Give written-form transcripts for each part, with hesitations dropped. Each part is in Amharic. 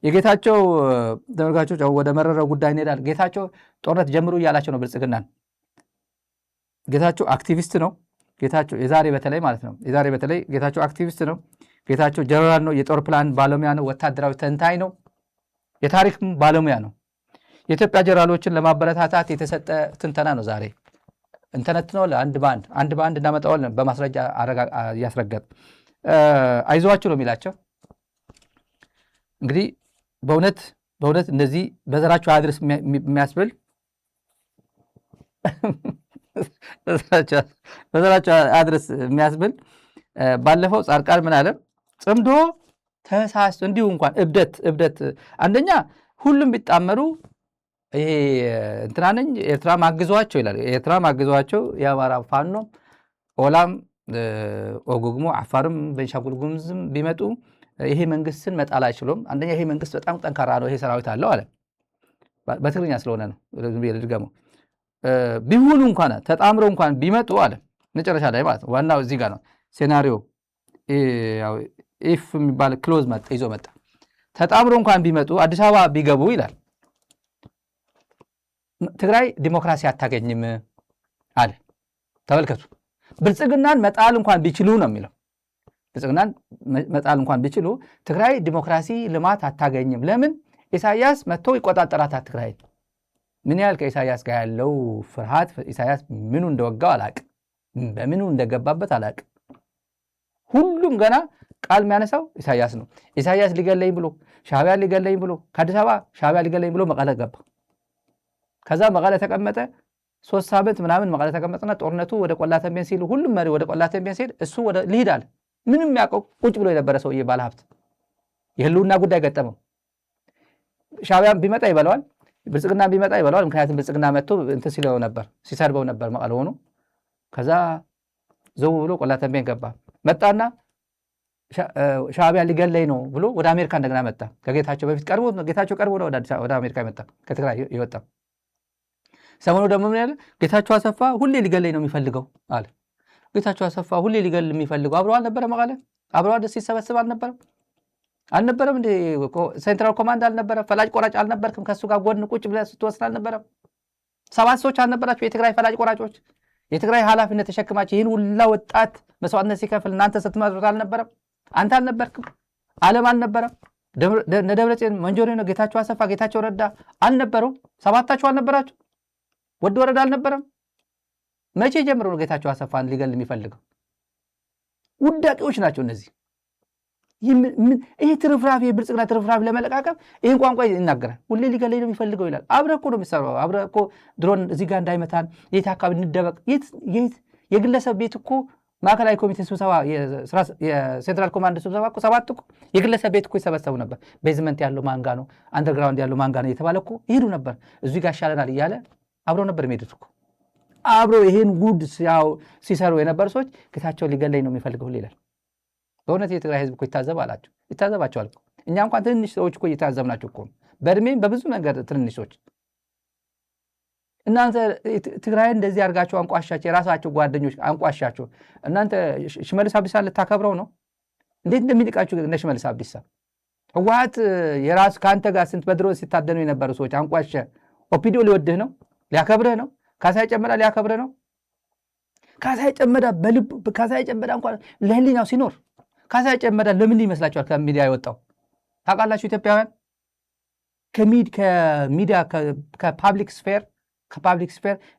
የጌታቸው ተመልካቾች ወደ መረረው ጉዳይ እንሄዳለን። ጌታቸው ጦርነት ጀምሩ እያላቸው ነው ብልጽግናን። ጌታቸው አክቲቪስት ነው። ጌታቸው የዛሬ በተለይ ማለት ነው የዛሬ በተለይ ጌታቸው አክቲቪስት ነው። ጌታቸው ጀነራል ነው። የጦር ፕላን ባለሙያ ነው። ወታደራዊ ተንታኝ ነው። የታሪክ ባለሙያ ነው። የኢትዮጵያ ጀነራሎችን ለማበረታታት የተሰጠ ትንተና ነው። ዛሬ እንተነትነው አንድ ባንድ እናመጣዋለን በማስረጃ ያስረገጥ አይዟችሁ ነው የሚላቸው። እንግዲህ በእውነት እንደዚህ በዘራቸው አድርስ የሚያስብል በዘራቸው አድርስ የሚያስብል ባለፈው ጻድቃን ምን አለ? ጽምዶ ተሳስ እንዲሁ እንኳን እብደት አንደኛ ሁሉም ቢጣመሩ ይሄ እንትናነኝ ኤርትራ ማግዟቸው ይላል። ኤርትራ ማግዟቸው የአማራ ፋኖ ኦላም ኦጉግሞ አፋርም ቤንሻንጉል ጉሙዝም ቢመጡ ይሄ መንግስትን መጣል አይችሉም። አንደኛ ይሄ መንግስት በጣም ጠንካራ ነው፣ ይሄ ሰራዊት አለው አለ። በትግርኛ ስለሆነ ነው ልድገመው። ቢሆኑ እንኳን ተጣምረው እንኳን ቢመጡ አለ መጨረሻ ላይ ማለት ነው። ዋናው እዚህ ጋር ነው ሴናሪዮ። ኢፍ የሚባል ክሎዝ ይዞ መጣ። ተጣምረው እንኳን ቢመጡ አዲስ አበባ ቢገቡ ይላል ትግራይ ዲሞክራሲ አታገኝም አለ። ተመልከቱ። ብልጽግናን መጣል እንኳን ቢችሉ ነው የሚለው። ብልጽግናን መጣል እንኳን ቢችሉ ትግራይ ዲሞክራሲ ልማት አታገኝም። ለምን? ኢሳያስ መጥቶ ይቆጣጠራታል ትግራይ። ምን ያህል ከኢሳያስ ጋር ያለው ፍርሃት፣ ኢሳያስ ምኑ እንደወጋው አላቅም፣ በምኑ እንደገባበት አላቅም። ሁሉም ገና ቃል የሚያነሳው ኢሳያስ ነው። ኢሳያስ ሊገለኝ ብሎ ሻዕቢያ ሊገለኝ ብሎ ከአዲስ አበባ ሻዕቢያ ሊገለኝ ብሎ መቀለ ገባ። ከዛ መቀለ ተቀመጠ። 3 ሳምንት ምናምን መቀለ ተቀመጠና ጦርነቱ ወደ ቆላ ተንቤን ሲሉ ሁሉም መሪ ወደ ቆላ ተንቤን ሲል እሱ ወደ ልሂድ አለ። ምንም ያውቀው ቁጭ ብሎ የነበረ ሰውዬ ባለሀብት የህልውና ጉዳይ ገጠመው። ሻዕቢያም ቢመጣ ይበለዋል፣ ብልጽግና ቢመጣ ይበለዋል። ምክንያቱም ብልጽግና መጥቶ እንትን ሲለው ነበር፣ ሲሰርበው ነበር መቀለ ሆኖ። ከዛ ዘው ብሎ ቆላ ተንቤን ገባ። መጣና ሻዕቢያ ሊገለኝ ነው ብሎ ወደ አሜሪካ እንደገና መጣ። ከጌታቸው በፊት ጌታቸው ቀርቦ ነው ወደ አሜሪካ መጣ፣ ከትግራይ ይወጣ። ሰሞኑ ደግሞ ምን ያለ? ጌታቸው አሰፋ ሁሌ ሊገለኝ ነው የሚፈልገው አለ። ጌታቸው አሰፋ ሁሌ ሊገል የሚፈልገው አብረው አልነበረ? መቀለ አብረው ደስ ሲሰበስብ አልነበረም እንዴ? ሴንትራል ኮማንድ አልነበረ? ፈላጭ ቆራጭ አልነበርክም? ከሱ ጋር ጎን ቁጭ ብለህ ስትወስን አልነበረም? 7 ሰዎች አልነበራችሁ? የትግራይ ፈላጭ ቆራጮች፣ የትግራይ ኃላፊነት ተሸክማችሁ ይህን ሁላ ወጣት መስዋዕትነት ሲከፍል እናንተ ስትመሩት አልነበረም? አንተ አልነበርክም? ዓለም አልነበረም? ደብረጽዮን መንጆሪኖ፣ ጌታቸው አሰፋ፣ ጌታቸው ረዳ አልነበሩም? 7ታችሁ አልነበራችሁ? ወድ ወረዳ አልነበረም? መቼ ጀምሮ ነው ጌታቸው አሰፋን ሊገል የሚፈልገው? ውዳቂዎች ናቸው እነዚህ። ይሄ ትርፍራፊ የብልጽግና ትርፍራፊ ለመለቃቀም ይህን ቋንቋ ይናገራል። ሁሌ ሊገለኝ ነው የሚፈልገው ይላል። አብረህ እኮ ነው የሚሰራው። አብረህ እኮ ድሮን እዚህ ጋር እንዳይመታን የት አካባቢ እንደበቅ። የግለሰብ ቤት እኮ ማዕከላዊ ኮሚቴ ስብሰባ፣ የሴንትራል ኮማንድ ስብሰባ እኮ 7 እኮ የግለሰብ ቤት እኮ ይሰበሰቡ ነበር። ቤዝመንት ያለው ማንጋ ነው፣ አንደርግራውንድ ያለው ማንጋ ነው እየተባለ እኮ ይሄዱ ነበር። እዚህ ጋር ይሻለናል እያለ አብረው ነበር የሚሄዱት እኮ። አብረው ይሄን ጉድ ሲሰሩ የነበሩ ሰዎች ጌታቸው ሊገለኝ ነው የሚፈልገው ይላል። በእውነት የትግራይ ህዝብ እኮ ይታዘባቸዋል እኮ። እኛ እንኳን ትንንሽ ሰዎች እኮ እየታዘብናቸው እኮ ነው፣ በእድሜም በብዙ ነገር ትንንሽ ሰዎች። እናንተ ትግራይን እንደዚህ አድርጋቸው አንቋሻቸው፣ የራሳቸው ጓደኞች አንቋሻቸው። እናንተ ሽመልስ አብዲሳን ልታከብረው ነው? እንዴት እንደሚንቃችሁ እነ ሽመልስ አብዲሳ። ህወሓት የራሱ ከአንተ ጋር ስንት በድሮን ሲታደኑ የነበሩ ሰዎች አንቋሸ። ኦፒዲዮ ሊወድህ ነው፣ ሊያከብርህ ነው። ካሳይ ጨመዳ ሊያከብርህ ነው። ካሳይ ጨመዳ እንኳን ለህሊናው ሲኖር፣ ካሳይ ጨመዳ ለምን ይመስላችኋል ከሚዲያ የወጣው? ታውቃላችሁ? ኢትዮጵያውያን ከሚዲያ ከፓብሊክ ስፌር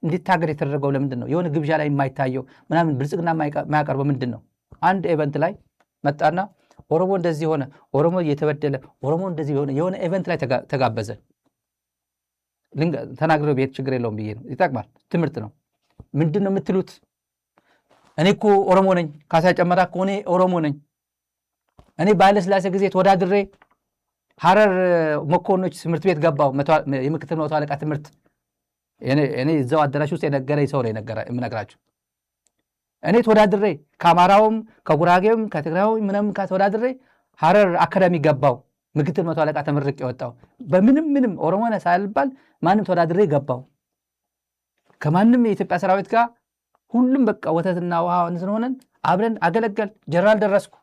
እንዲታገድ የተደረገው ለምንድን ነው? የሆነ ግብዣ ላይ የማይታየው ምናምን ብልጽግና የማያቀርበው ምንድን ነው? አንድ ኤቨንት ላይ መጣና ኦሮሞ እንደዚህ ሆነ፣ ኦሮሞ እየተበደለ፣ ኦሮሞ እንደዚህ የሆነ ኤቨንት ላይ ተጋበዘ። ተናግረው ቤት ችግር የለውም ብዬ ነው። ይጠቅማል፣ ትምህርት ነው። ምንድን ነው የምትሉት? እኔ እኮ ኦሮሞ ነኝ፣ ካሳይ ጨመዳ እኮ እኔ ኦሮሞ ነኝ። እኔ በኃይለሥላሴ ጊዜ ተወዳድሬ ሐረር መኮንኖች ትምህርት ቤት ገባው፣ የምክትል መቶ አለቃ ትምህርት። እኔ እዛው አዳራሽ ውስጥ የነገረኝ ሰው ነው የምነግራችሁ። እኔ ተወዳድሬ ከአማራውም ከጉራጌውም ከትግራይም ምንም ተወዳድሬ ሐረር አካዳሚ ገባው፣ ምክትል መቶ አለቃ ተመርቄ የወጣው። ምንም ኦሮሞ ነህ ሳልባል ማንም ተወዳድሬ ገባው። ከማንም የኢትዮጵያ ሰራዊት ጋር ሁሉም በቃ ወተትና ውሃ ስለሆነን አብረን አገለገል። ጀነራል ደረስኩ።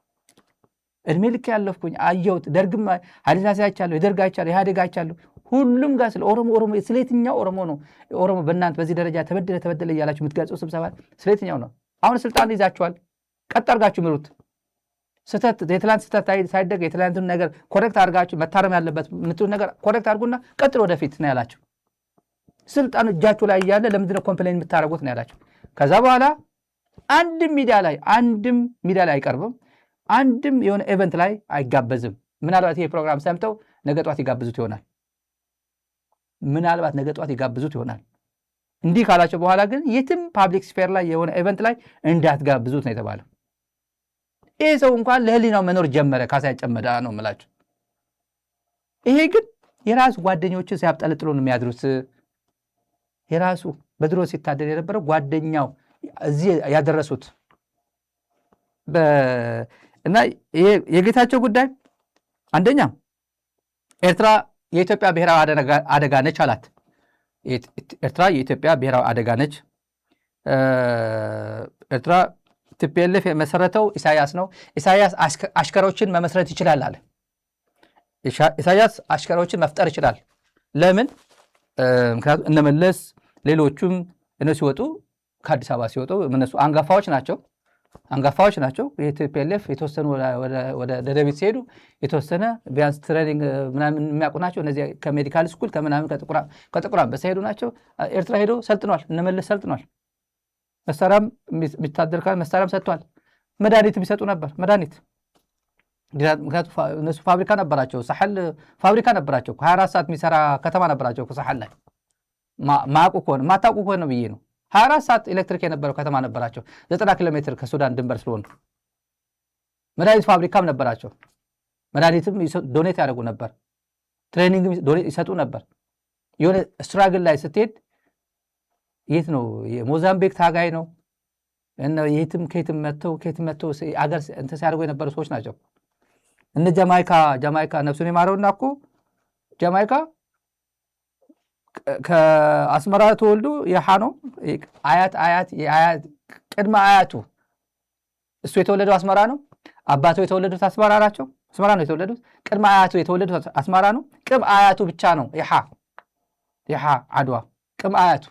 እድሜ ልክ ያለፍኩኝ አየሁት። ደርግም ኃይለሥላሴ አይቻለሁ፣ የደርግ አይቻለሁ፣ ኢህአዴግ አይቻለሁ። ሁሉም ጋር ስለ ኦሮሞ ስለ የትኛው ኦሮሞ ነው ኦሮሞ በእናንተ በዚህ ደረጃ ተበደለ እያላችሁ የምትገልጹ ስብሰባ ስለ የትኛው ነው? አሁን ስልጣን ይዛችኋል፣ ቀጥ አድርጋችሁ ምሩት። ስህተት የትላንት ስህተት ሳይደግ የትላንትን ነገር ኮሬክት አድርጋችሁ መታረም ያለበት የምትሉት ነገር ኮሬክት አድርጉና ቀጥል ወደፊት ነው ያላችሁ። ስልጣን እጃችሁ ላይ እያለ ለምንድነው ኮምፕሌን የምታደርጉት ነው ያላችሁ። ከዛ በኋላ አንድም ሚዲያ ላይ አይቀርብም። አንድም የሆነ ኢቨንት ላይ አይጋበዝም። ምናልባት ይሄ ፕሮግራም ሰምተው ነገ ጧት ይጋብዙት ይሆናል። እንዲህ ካላቸው በኋላ ግን የትም ፓብሊክ ስፌር ላይ የሆነ ኢቨንት ላይ እንዳትጋብዙት ነው የተባለው። ይሄ ሰው እንኳን ለህሊናው መኖር ጀመረ። ካሳዬ ጨመዳ ነው የምላችሁ። ይሄ ግን የራሱ ጓደኞችን ሲያብጠለጥሉ ነው የሚያድሩት። የራሱ በድሮ ሲታደር የነበረው ጓደኛው እዚህ ያደረሱት እና የጌታቸው ጉዳይ አንደኛ ኤርትራ የኢትዮጵያ ብሔራዊ አደጋ ነች አላት። ኤርትራ የኢትዮጵያ ብሔራዊ አደጋ ነች። ኤርትራ ቲፒኤልኤፍ የመሰረተው ኢሳያስ ነው። ኢሳያስ አሽከሮችን መመስረት ይችላል አለ። ኢሳያስ አሽከሮችን መፍጠር ይችላል። ለምን? ምክንያቱም እነመለስ ሌሎቹም እነሱ ሲወጡ ከአዲስ አበባ ሲወጡ እነሱ አንጋፋዎች ናቸው። የቲፒኤልኤፍ የተወሰኑ ወደ ደደቢት ሲሄዱ የተወሰነ ቢያንስ ትሬኒንግ ምናምን የሚያውቁ ናቸው። እነዚህ ከሜዲካል ስኩል ከምናምን ከጥቁር አንበሳ ሄዱ ናቸው። ኤርትራ ሄዶ ሰልጥኗል። እነመለስ ሰልጥኗል። መሳሪያም የሚታደር ካል መሳሪያም ሰጥቷል። መድኃኒትም ይሰጡ ነበር። መድኃኒት ምክንያቱም እነሱ ፋብሪካ ነበራቸው። ሳሕል ፋብሪካ ነበራቸው። 24 ሰዓት የሚሰራ ከተማ ነበራቸው። ሳሕል ላይ ማታውቁ ከሆነ ብዬ ነው። 24 ሰዓት ኤሌክትሪክ የነበረው ከተማ ነበራቸው። 90 ኪሎ ሜትር ከሱዳን ድንበር ስለሆነ መድኃኒት ፋብሪካም ነበራቸው። መድኃኒትም ዶኔት ያደርጉ ነበር። ትሬኒንግ ይሰጡ ነበር። የሆነ ስትራግል ላይ ስትሄድ የት ነው የሞዛምቢክ ታጋይ ነው እና ከየትም መጥተው አገር እንትን ሲያደርጉ የነበሩ ሰዎች ናቸው። እነ ጃማይካ ነፍሱን የማረውና እኮ ጃማይካ ከአስመራ ተወልዶ የሃ ነው አያት ቅድመ አያቱ እሱ የተወለደው አስመራ ነው። አባቱ የተወለዱት አስመራ ናቸው። አስመራ ነው የተወለዱት። ቅድመ አያቱ የተወለዱት አስመራ ነው። ቅም አያቱ ብቻ ነው የሃ አድዋ ቅም አያቱ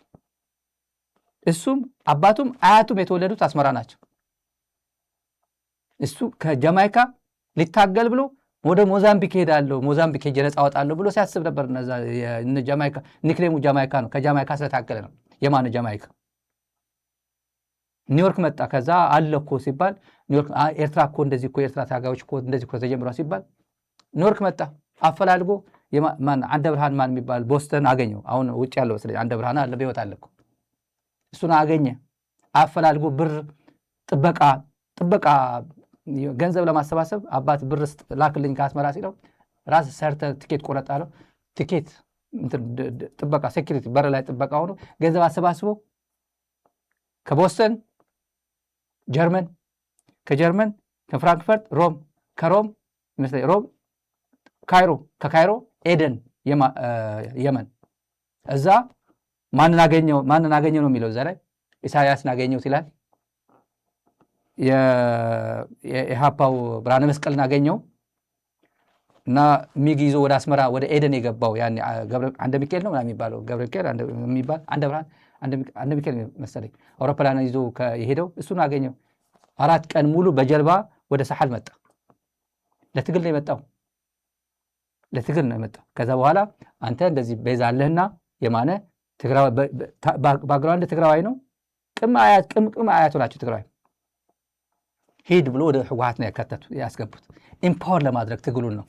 እሱም አባቱም አያቱም የተወለዱት አስመራ ናቸው። እሱ ከጃማይካ ሊታገል ብሎ ወደ ሞዛምቢክ ሄዳለሁ፣ ሞዛምቢክ ሄጄ ነፃ አወጣለሁ ብሎ ሲያስብ ነበር። ጃማይካ ኒክሌሙ ጃማይካ ነው። ከጃማይካ ስለታገለ ነው። የማን ጃማይካ? ኒውዮርክ መጣ። ከዛ አለ እኮ ሲባል ኒውዮርክ ኤርትራ እኮ እንደዚህ እኮ ኤርትራ ታጋዮች እኮ እንደዚህ እኮ ተጀምሯል ሲባል ኒውዮርክ መጣ። አፈላልጎ ማን አንደ ብርሃን ማን የሚባል ቦስተን አገኘው። አሁን ውጭ ያለው ስለዚህ አንደ ብርሃን አለ በህይወት አለ እኮ እሱን አገኘ። አፈላልጎ ብር ጥበቃ ገንዘብ ለማሰባሰብ አባት ብር ላክልኝ ከአስመራ ሲለው ራስ ሰርተ ቲኬት ቆረጣለው። ቲኬት ጥበቃ ሴኩሪቲ በር ላይ ጥበቃ ሆኖ ገንዘብ አሰባስቦ ከቦስተን ጀርመን፣ ከጀርመን ከፍራንክፈርት ሮም፣ ከሮም ይመስለኝ ሮም ካይሮ፣ ከካይሮ ኤደን የመን እዛ ማንን አገኘው ነው የሚለው እዛ ላይ ኢሳያስን አገኘው ይላል። የኢሃፓው ብርሃነ መስቀልን አገኘው እና ሚግ ይዞ ወደ አስመራ ወደ ኤደን የገባው ያን አንደ ሚካኤል ነው የሚባለው ገብረ ሚካኤል የሚባል አንደ ብርሃን አንደ ሚካኤል መሰለኝ አውሮፕላን ይዞ የሄደው እሱን አገኘው። 4 ቀን ሙሉ በጀልባ ወደ ሳሕል መጣ። ለትግል ነው የመጣው። ከዛ በኋላ አንተ እንደዚህ ቤዛ አለህና የማነ ትግራዋይ ባግራውንድ ትግራዋይ ነው ቅም አያቱ ናቸው ትግራዋይ ሄድ ብሎ ወደ ህወሓት ነው ያስገቡት። ኢምፓወር ለማድረግ ትግሉን ነው።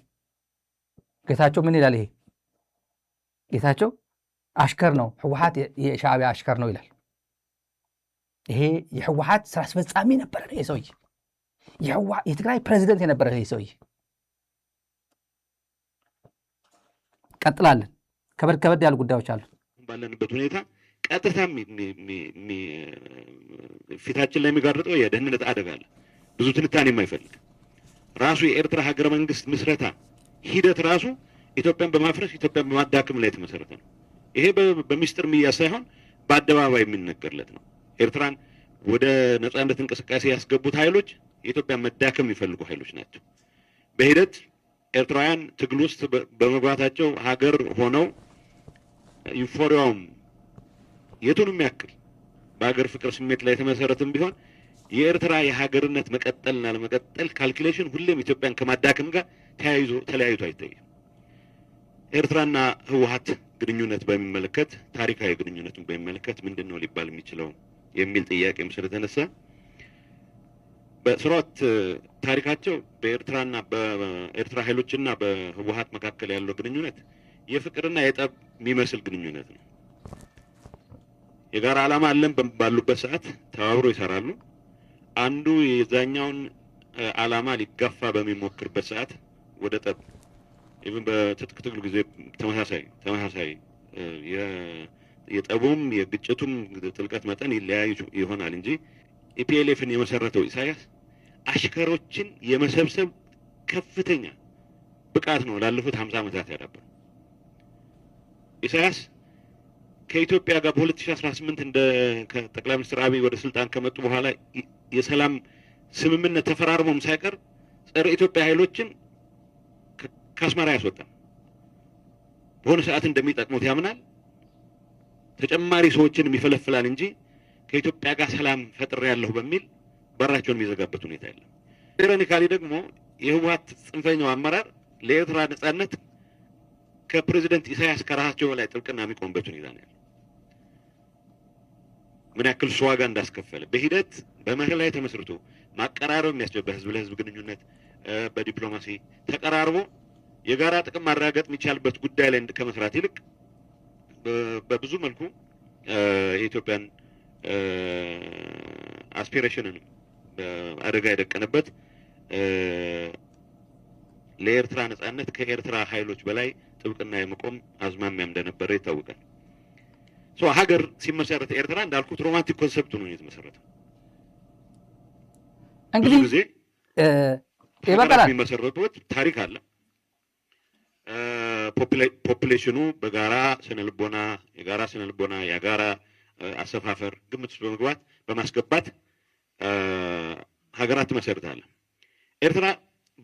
ጌታቸው ምን ይላል? ይሄ ጌታቸው አሽከር ነው፣ ህወሓት የሻዕቢያ አሽከር ነው ይላል። ይሄ የህወሓት ስራ አስፈጻሚ ነበረ ይሄ ሰውዬ። የትግራይ ፕሬዚደንት የነበረ ይሄ ሰውዬ። ቀጥላለን። ከበድ ያሉ ጉዳዮች አሉ። ባለንበት ሁኔታ ቀጥታ ፊታችን ላይ የሚጋርጠው የደህንነት አደጋ አለ። ብዙ ትንታኔ የማይፈልግ ራሱ የኤርትራ ሀገረ መንግስት ምስረታ ሂደት ራሱ ኢትዮጵያን በማፍረስ ኢትዮጵያን በማዳከም ላይ የተመሰረተ ነው። ይሄ በሚስጥር የሚያዝ ሳይሆን በአደባባይ የሚነገርለት ነው። ኤርትራን ወደ ነጻነት እንቅስቃሴ ያስገቡት ኃይሎች የኢትዮጵያን መዳከም የሚፈልጉ ኃይሎች ናቸው። በሂደት ኤርትራውያን ትግል ውስጥ በመግባታቸው ሀገር ሆነው ዩፎሪያውም የቱንም ያክል በሀገር ፍቅር ስሜት ላይ የተመሰረተም ቢሆን የኤርትራ የሀገርነት መቀጠልና ለመቀጠል ካልኩሌሽን ሁሌም ኢትዮጵያን ከማዳከም ጋር ተለያይቶ አይታይም። ኤርትራና ህወሓት ግንኙነት በሚመለከት ታሪካዊ ግንኙነቱን በሚመለከት ምንድነው ሊባል የሚችለው የሚል ጥያቄም ስለተነሳ በስርዓት ታሪካቸው በኤርትራና በኤርትራ ኃይሎችና በህወሓት መካከል ያለው ግንኙነት የፍቅርና የጠብ የሚመስል ግንኙነት ነው። የጋራ ዓላማ አለን ባሉበት ሰዓት ተባብሮ ይሰራሉ። አንዱ የዛኛውን ዓላማ ሊጋፋ በሚሞክርበት ሰዓት ወደ ጠብ ኢቭን በትጥቅ ትግሉ ጊዜ ተመሳሳይ የጠቡም የግጭቱም ጥልቀት መጠን ይለያዩ ይሆናል እንጂ ኢፒኤልኤፍን የመሰረተው ኢሳያስ አሽከሮችን የመሰብሰብ ከፍተኛ ብቃት ነው ላለፉት 50 ዓመታት ያዳበረው። ኢሳያስ ከኢትዮጵያ ጋር በ2018 እንደ ጠቅላይ ሚኒስትር አብይ ወደ ስልጣን ከመጡ በኋላ የሰላም ስምምነት ተፈራርሞም ሳይቀር ጸረ ኢትዮጵያ ኃይሎችን ከአስመራ ያስወጣል። በሆነ ሰዓት እንደሚጠቅሙት ያምናል። ተጨማሪ ሰዎችን ይፈለፍላል እንጂ ከኢትዮጵያ ጋር ሰላም ፈጥሬያለሁ በሚል በራቸውን የሚዘጋበት ሁኔታ የለም። ኢሮኒካሊ ደግሞ የህወሓት ጽንፈኛው አመራር ለኤርትራ ነጻነት ከፕሬዚደንት ኢሳያስ ከራሳቸው በላይ ጥብቅና የሚቆምበት ሁኔታ ነው ያለው። ምን ያክል እሱ ዋጋ እንዳስከፈለ በሂደት በመርህ ላይ ተመስርቶ ማቀራረብ የሚያስችል በህዝብ ለህዝብ ግንኙነት በዲፕሎማሲ ተቀራርቦ የጋራ ጥቅም ማረጋገጥ የሚቻልበት ጉዳይ ላይ ከመስራት ይልቅ በብዙ መልኩ የኢትዮጵያን አስፒሬሽንን አደጋ የደቀነበት ለኤርትራ ነጻነት ከኤርትራ ኃይሎች በላይ ጥብቅና የመቆም አዝማሚያ እንደነበረ ይታወቃል። ሀገር ሲመሰረት ኤርትራ እንዳልኩት ሮማንቲክ ኮንሰፕት ነው የተመሰረተው። እንግዲህ ብዙ ጊዜ ሀገራት የሚመሰረቱት ታሪክ አለ። ፖፑሌሽኑ በጋራ ስነልቦና የጋራ አሰፋፈር ግምት ውስጥ በማስገባት ሀገራት ትመሰርታለህ። ኤርትራ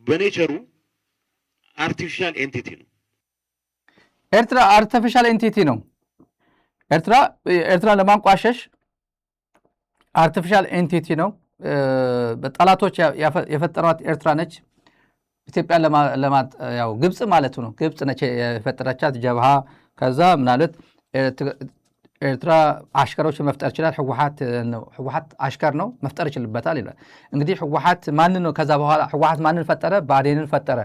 በኔቸሩ አርቲፊሻል ኤንቲቲ ነው። ኤርትራ ለማንቋሸሽ አርቲፊሻል ኤንቲቲ ነው። በጠላቶች የፈጠሯት ኤርትራ ነች። ኢትዮጵያ ያው ግብጽ ማለቱ ነው። ግብጽ ነች የፈጠረቻት ጀብሃ። ከዛ ምናለት ኤርትራ አሽከሮችን መፍጠር ይችላል። ህወሓት አሽከር ነው መፍጠር ይችልበታል ይላል። እንግዲህ ህወሓት ማንን ነው? ከዛ በኋላ ህወሓት ማንን ፈጠረ? ብአዴንን ፈጠረ።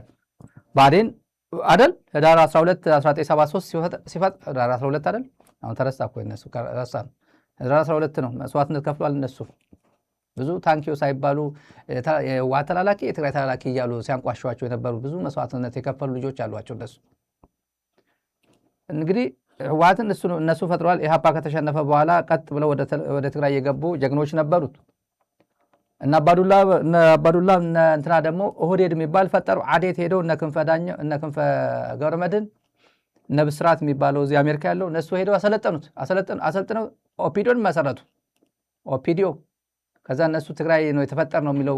ብአዴን አይደል ህዳር 12 1973 ሲፈጥ ህዳር 12 አይደል? አሁን ተረሳ እኮ እነሱ ረሳ ነው። ህዳር 12 ነው። መስዋዕትነት ከፍሏል። እነሱ ብዙ ታንኪዮ ሳይባሉ የህወሓት ተላላኪ የትግራይ ተላላኪ እያሉ ሲያንቋሸዋቸው የነበሩ ብዙ መስዋዕትነት የከፈሉ ልጆች አሏቸው እነሱ። እንግዲህ ህወሓትን እነሱ ፈጥረዋል። ኢህአፓ ከተሸነፈ በኋላ ቀጥ ብለው ወደ ትግራይ የገቡ ጀግኖች ነበሩት። እነ አባዱላ እንትና ደግሞ ኦህዴድ የሚባል ፈጠሩ። አዴት ሄደው እነ ክንፈ ገብረመድህን እነ ብስራት የሚባለው እዚህ አሜሪካ ያለው እነሱ ሄደው አሰልጥነው ኦፒዲዮን መሰረቱ። ኦፒዲዮ ከዛ እነሱ ትግራይ ነው የተፈጠር ነው የሚለው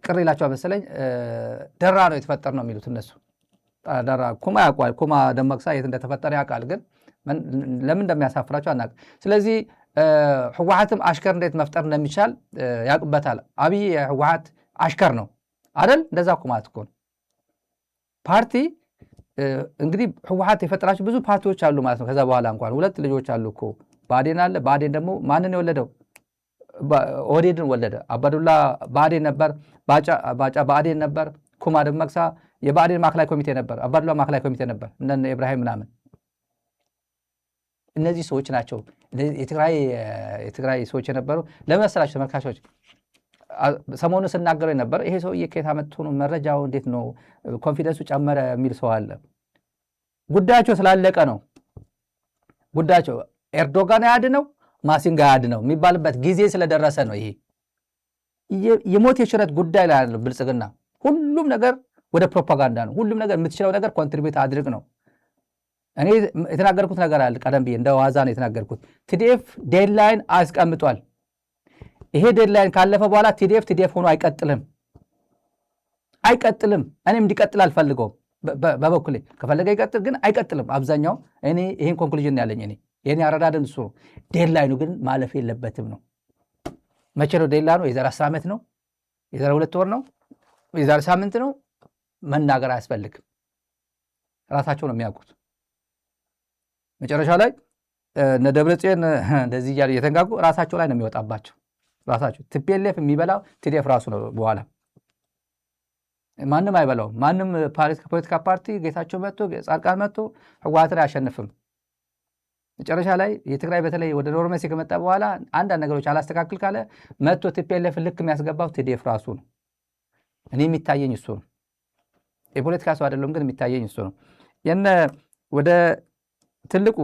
ቅር ይላቸው መሰለኝ። ደራ ነው የተፈጠር ነው የሚሉት እነሱ። ደራ ኩማ ያውቋል። ኩማ ደመቅሳ የት እንደተፈጠረ ያውቃል። ግን ለምን እንደሚያሳፍራቸው አናውቅም። ስለዚህ ህወሓትም አሽከር እንዴት መፍጠር እንደሚቻል ያውቅበታል። አብይ የህወሓት አሽከር ነው አይደል? እንደዛ እኮ ማለት እኮ ነው። ፓርቲ እንግዲህ ህወሓት የፈጠራቸው ብዙ ፓርቲዎች አሉ ማለት ነው። ከዛ በኋላ እንኳን 2 ልጆች አሉ እኮ። ብአዴን አለ። ብአዴን ደግሞ ማንን የወለደው? ኦህዴድን ወለደ። አባዱላ ብአዴን ነበር። ባጫ ብአዴን ነበር። ኩማ ደመቅሳ የብአዴን ማዕከላዊ ኮሚቴ ነበር። አባዱላ ማዕከላዊ ኮሚቴ ነበር። እነ ኢብራሂም ምናምን እነዚህ ሰዎች ናቸው የትግራይ ሰዎች የነበሩ። ለመሰላቸው ተመልካቾች ሰሞኑን ስናገረው የነበረ ይሄ ሰውዬ ከየት አመጡ ነው መረጃው እንዴት ነው ኮንፊደንሱ ጨመረ የሚል ሰው አለ። ጉዳያቸው ስላለቀ ነው። ጉዳያቸው ኤርዶጋን ያድነው ማሲንጋ ያድነው የሚባልበት ጊዜ ስለደረሰ ነው። ይሄ የሞት የሽረት ጉዳይ ላይ ያለው ብልጽግና ሁሉም ነገር ወደ ፕሮፓጋንዳ ነው። ሁሉም ነገር የምትችለው ነገር ኮንትሪቢዩት አድርግ ነው። እኔ የተናገርኩት ነገር አለ። ቀደም ብዬ እንደ ዋዛ ነው የተናገርኩት። ቲዲኤፍ ዴድላይን አስቀምጧል። ይሄ ዴድላይን ካለፈ በኋላ ቲዲኤፍ ሆኖ አይቀጥልም። አይቀጥልም። እኔም እንዲቀጥል አልፈልገውም። በበኩሌ ከፈለገ ይቀጥል፣ ግን አይቀጥልም። አብዛኛው እኔ ይሄን ኮንክሉዥን ያለኝ የኔ አረዳድን እሱ ነው። ዴድላይኑ ግን ማለፍ የለበትም ነው። መቼ ነው ዴድላይኑ? የዛሬ 10 ዓመት ነው? የዛሬ 2 ወር ነው? የዛሬ ሳምንት ነው? መናገር አያስፈልግም። ራሳቸው ነው የሚያውቁት። መጨረሻ ላይ እነ ደብረጽዮን እንደዚህ እያሉ እየተንጋጉ ራሳቸው ላይ ነው የሚወጣባቸው። ራሳቸው ቲፒኤልኤፍ የሚበላው ቲዲኤፍ ራሱ ነው። በኋላ ማንም አይበላውም። ማንም ፖለቲካ ፓርቲ ጌታቸው መጥቶ ጻድቃን መጥቶ ህወሓትን አያሸንፍም። መጨረሻ ላይ የትግራይ በተለይ ወደ ኖርሜሲ ከመጣ በኋላ አንዳንድ ነገሮች አላስተካክል ካለ መጥቶ ቲፒኤልኤፍ ልክ የሚያስገባው ቲዲኤፍ ራሱ ነው። እኔ የሚታየኝ እሱ ነው። የፖለቲካ ሰው አይደለም፣ ግን የሚታየኝ እሱ ነው። የነ ወደ ትልቁ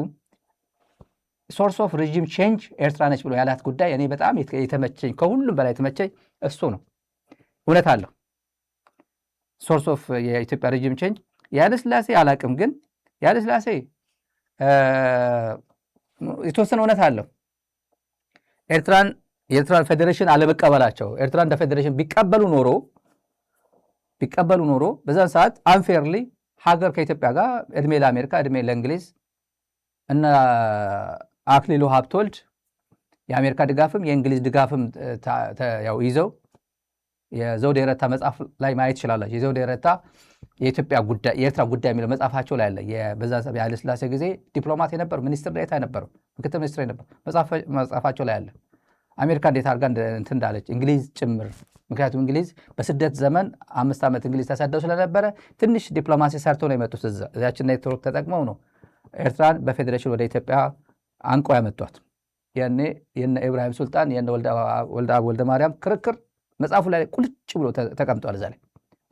ሶርስ ኦፍ ሬጂም ቼንጅ ኤርትራ ነች ብሎ ያላት ጉዳይ እኔ በጣም የተመቸኝ ከሁሉም በላይ የተመቸኝ እሱ ነው። እውነት አለው። ሶርስ ኦፍ የኢትዮጵያ ሬጂም ቼንጅ የኃይለሥላሴ አላቅም፣ ግን የኃይለሥላሴ የተወሰነ እውነት አለው። የኤርትራን ፌዴሬሽን አለመቀበላቸው ኤርትራ እንደ ፌዴሬሽን ቢቀበሉ ኖሮ በዛን ሰዓት አንፌርሊ ሀገር ከኢትዮጵያ ጋር እድሜ ለአሜሪካ እድሜ ለእንግሊዝ እና አክሊሉ ሀብተወልድ የአሜሪካ ድጋፍም የእንግሊዝ ድጋፍም ያው ይዘው የዘውዴ ረታ መጽሐፍ ላይ ማየት ይችላላችሁ። የዘውዴ ረታ የኤርትራ ጉዳይ የሚለው መጽሐፋቸው ላይ አለ። በዛ የኃይለሥላሴ ጊዜ ዲፕሎማት የነበሩ ሚኒስትር ዴኤታ የነበሩ ምክትል ሚኒስትር የነበሩ መጽሐፋቸው ላይ አለ። አሜሪካ እንዴት አድርጋ እንትን እንዳለች እንግሊዝ ጭምር። ምክንያቱም እንግሊዝ በስደት ዘመን 5 ዓመት እንግሊዝ ተሰደው ስለነበረ ትንሽ ዲፕሎማሲ ሰርቶ ነው የመጡት። እዛችን ኔትወርክ ተጠቅመው ነው ኤርትራን በፌዴሬሽን ወደ ኢትዮጵያ አንቆ ያመጧት። ያኔ የነ ኢብራሂም ሱልጣን የነ ወልደ ማርያም ክርክር መጽሐፉ ላይ ቁልጭ ብሎ ተቀምጧል። እዛ ላይ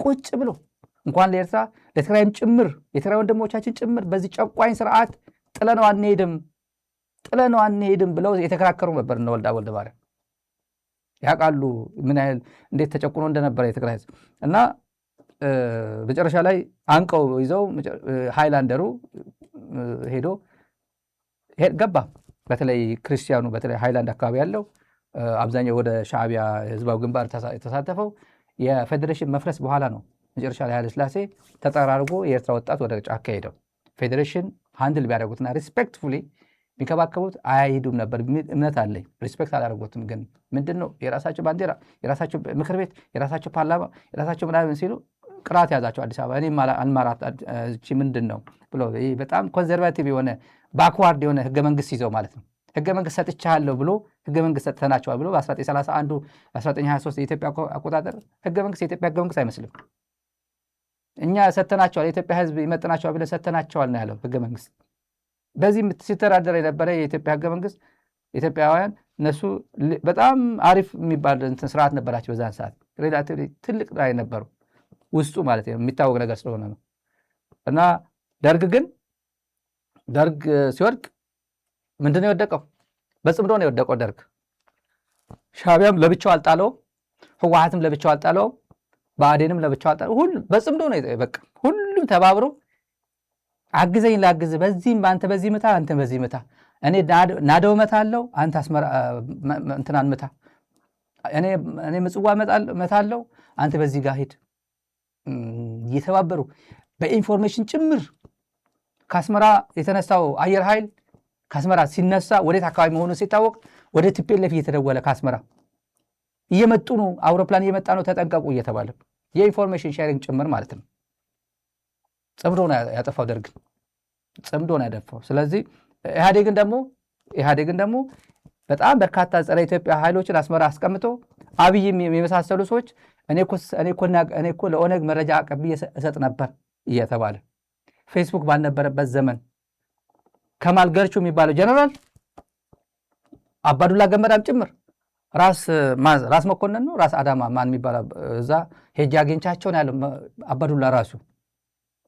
ቁጭ ብሎ እንኳን ለኤርትራ ለትግራይም ጭምር የትግራይ ወንድሞቻችን ጭምር በዚህ ጨቋኝ ስርዓት ጥለነው አንሄድም ብለው የተከራከሩ ነበር እነ ወልደ ማርያም። ያውቃሉ ምን ያህል እንዴት ተጨቁኖ እንደነበረ የትግራይ ህዝብ እና መጨረሻ ላይ አንቀው ይዘው ሃይላንደሩ ሄዶ ገባ። በተለይ ክርስቲያኑ በተለይ ሃይላንድ አካባቢ ያለው አብዛኛው ወደ ሻዕቢያ ህዝባዊ ግንባር የተሳተፈው የፌዴሬሽን መፍረስ በኋላ ነው። መጨረሻ ላይ ኃይለሥላሴ ተጠራርጎ የኤርትራ ወጣት ወደ ጫካ ሄደው ፌዴሬሽን ሃንድል ቢያደርጉትና ሪስፔክትፉሊ ቢንከባከቡት አይሄዱም ነበር። እምነት አለኝ። ሪስፔክት አላደረጉትም። ግን ምንድን ነው የራሳቸው ባንዲራ፣ የራሳቸው ምክር ቤት፣ የራሳቸው ፓርላማ፣ የራሳቸው ምናምን ሲሉ ቅራት ያዛቸው። አዲስ አበባ እኔ አልማራት እቺ ምንድን ነው ብሎ በጣም ኮንዘርቫቲቭ የሆነ ባክዋርድ የሆነ ህገ መንግስት ይዘው ማለት ነው። ህገ መንግስት ሰጥቻለሁ ብሎ ህገ መንግስት ሰጥተናቸዋል ብሎ በ1931 1923 የኢትዮጵያ አቆጣጠር ህገ መንግስት የኢትዮጵያ ህገ መንግስት አይመስልም። እኛ ሰጥተናቸዋል፣ የኢትዮጵያ ህዝብ ይመጥናቸዋል ብለን ሰጥተናቸዋል ነው ያለው ህገ መንግስት። በዚህ ሲተዳደር የነበረ የኢትዮጵያ ህገ መንግስት ኢትዮጵያውያን እነሱ በጣም አሪፍ የሚባል እንትን ስርዓት ነበራቸው። በዛን ሰዓት ሬላቲቭሊ ትልቅ ላይ ነበሩ ውስጡ ማለት ነው፣ የሚታወቅ ነገር ስለሆነ ነው። እና ደርግ ሲወድቅ ምንድን ነው የወደቀው? በጽምዶ ነው የወደቀው ደርግ። ሻዕቢያም ለብቻው አልጣለውም፣ ህወሓትም ለብቻው አልጣለውም፣ ብአዴንም ለብቻው አልጣለውም። ሁሉም በጽምዶ ነው በቃ ሁሉም ተባብሮ አግዘኝ ላግዝ፣ በዚህም አንተ በዚህ ምታ፣ አንተ በዚህ ምታ፣ እኔ ናደው መታለው፣ አንተ አስመራ እንትናን ምታ፣ እኔ ምጽዋ መታለው፣ አንተ በዚህ ጋር ሂድ እየተባበሩ በኢንፎርሜሽን ጭምር ከአስመራ የተነሳው አየር ኃይል ከአስመራ ሲነሳ ወዴት አካባቢ መሆኑ ሲታወቅ ወደ ቲፒኤልኤፍ እየተደወለ ከአስመራ እየመጡ ነው፣ አውሮፕላን እየመጣ ነው፣ ተጠንቀቁ እየተባለ የኢንፎርሜሽን ሼሪንግ ጭምር ማለት ነው። ጽምዶ ነው ያጠፋው ደርግ፣ ጽምዶ ነው ያደፋው። ስለዚህ ኢህአዴግን ደግሞ በጣም በርካታ ጸረ ኢትዮጵያ ኃይሎችን አስመራ አስቀምጦ አብይም የመሳሰሉ ሰዎች እኔ እኮ ለኦነግ መረጃ አቀብዬ እሰጥ ነበር እየተባለ ፌስቡክ ባልነበረበት ዘመን ከማል ገርቹ የሚባለው ጀነራል አባዱላ ገመዳም ጭምር ራስ መኮንን ነው ራስ አዳማ ማን የሚባለው እዛ ሄጄ አግኝቻቸው ነው ያለው። አባዱላ ራሱ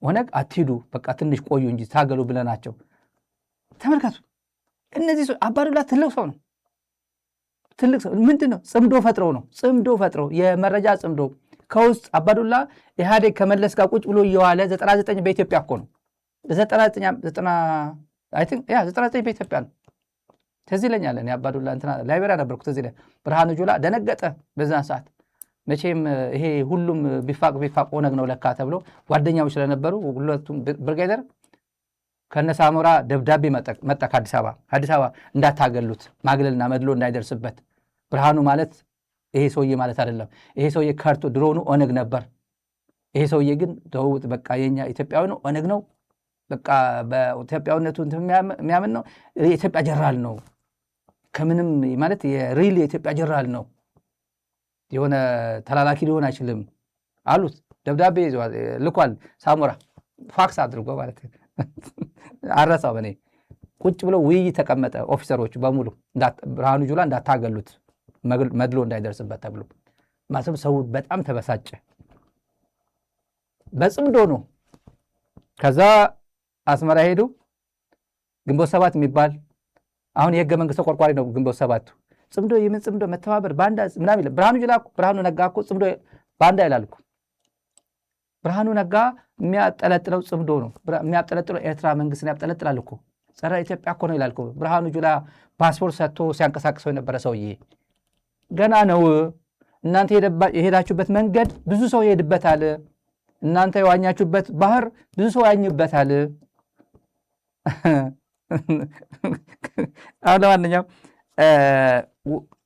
ኦነግ አትሂዱ በቃ ትንሽ ቆዩ እንጂ ታገሉ ብለናቸው። ተመልከቱ እነዚህ ሰው አባዱላ ትልቅ ሰው ነው። ትልቅ ሰው ምንድን ነው? ጽምዶ ፈጥረው የመረጃ ጽምዶ ከውስጥ አባዱላ ኢህአዴግ ከመለስ ጋር ቁጭ ብሎ እየዋለ 99 በኢትዮጵያ እኮ ነው 99 በኢትዮጵያ ነው። ትዝ ይለኛል እኔ አባዱላ እንትና ላይቤሪያ ነበርኩ። ትዝ ይለኛል ብርሃኑ ጁላ ደነገጠ በዛን ሰዓት። መቼም ይሄ ሁሉም ቢፋቅ ኦነግ ነው ለካ ተብሎ ጓደኛዎች ስለነበሩ ሁለቱም ብርጋዴር ከነሳሞራ ደብዳቤ መጣ ከአዲስ አበባ እንዳታገሉት ማግለልና መድሎ እንዳይደርስበት። ብርሃኑ ማለት ይሄ ሰውዬ ማለት አይደለም። ይሄ ሰውዬ ከርቶ ድሮኑ ኦነግ ነበር። ይሄ ሰውዬ ግን ተውት በቃ የኛ ኢትዮጵያዊ ነው፣ ኦነግ ነው፣ በቃ በኢትዮጵያዊነቱ የሚያምን ነው፣ የኢትዮጵያ ጀነራል ነው፣ ከምንም ማለት የሪል የኢትዮጵያ ጀነራል ነው፣ የሆነ ተላላኪ ሊሆን አይችልም አሉት። ደብዳቤ ልኳል ሳሞራ ፋክስ አድርጎ ማለት አረሳው። በኔ ቁጭ ብለው ውይይት ተቀመጠ። ኦፊሰሮቹ በሙሉ ብርሃኑ ጁላ እንዳታገሉት መድሎ እንዳይደርስበት ተብሎ ማለትም ሰው በጣም ተበሳጨ። በጽምዶ ነው። ከዛ አስመራ ሄዱ። ግንቦት ሰባት የሚባል አሁን የህገ መንግስት ተቆርቋሪ ነው ግንቦት ሰባቱ። ጽምዶ የምን ጽምዶ መተባበር ባንዳ ምናምን ይላል። ብርሃኑ ነጋ እኮ ጽምዶ ባንዳ ይላል እኮ። ብርሃኑ ነጋ የሚያጠለጥለው ጽምዶ ነው። የሚያጠለጥለው ኤርትራ መንግስትን ያጠለጥላል እኮ። ጸረ ኢትዮጵያ እኮ ነው ይላል እኮ። ብርሃኑ ጁላ ፓስፖርት ሰጥቶ ሲያንቀሳቅሰው የነበረ ሰውዬ ገና ነው። እናንተ የሄዳችሁበት መንገድ ብዙ ሰው ይሄድበታል። እናንተ የዋኛችሁበት ባህር ብዙ ሰው ያኝበታል። አሁን ለማንኛውም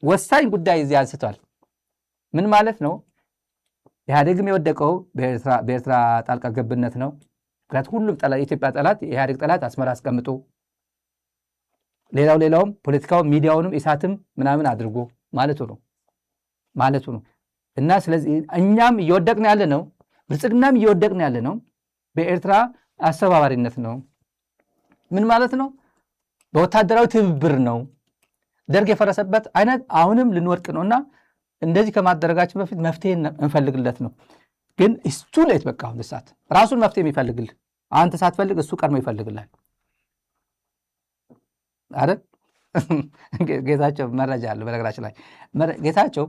ወሳኝ ጉዳይ እዚህ አንስቷል። ምን ማለት ነው? ኢህአዴግም የወደቀው በኤርትራ ጣልቃ ገብነት ነው። ምክንያቱም ሁሉም የኢትዮጵያ ጠላት የኢህአዴግ ጠላት አስመራ አስቀምጦ ሌላውም ፖለቲካው ሚዲያውንም ኢሳትም ምናምን አድርጎ ማለቱ ነው። እና ስለዚህ እኛም እየወደቅን ያለ ነው፣ ብልጽግናም እየወደቅን ያለ ነው በኤርትራ አስተባባሪነት ነው። ምን ማለት ነው? በወታደራዊ ትብብር ነው። ደርግ የፈረሰበት አይነት አሁንም ልንወድቅ ነውና እንደዚህ ከማደረጋችን በፊት መፍትሄ እንፈልግለት ነው። ግን እሱ ሌት በቃ አሁን ሰዓት ራሱን መፍትሄ የሚፈልግል አንተ ሳትፈልግ እሱ ቀድሞ ይፈልግላል አይደል? ጌታቸው መረጃ አለ። በነገራችን ላይ ጌታቸው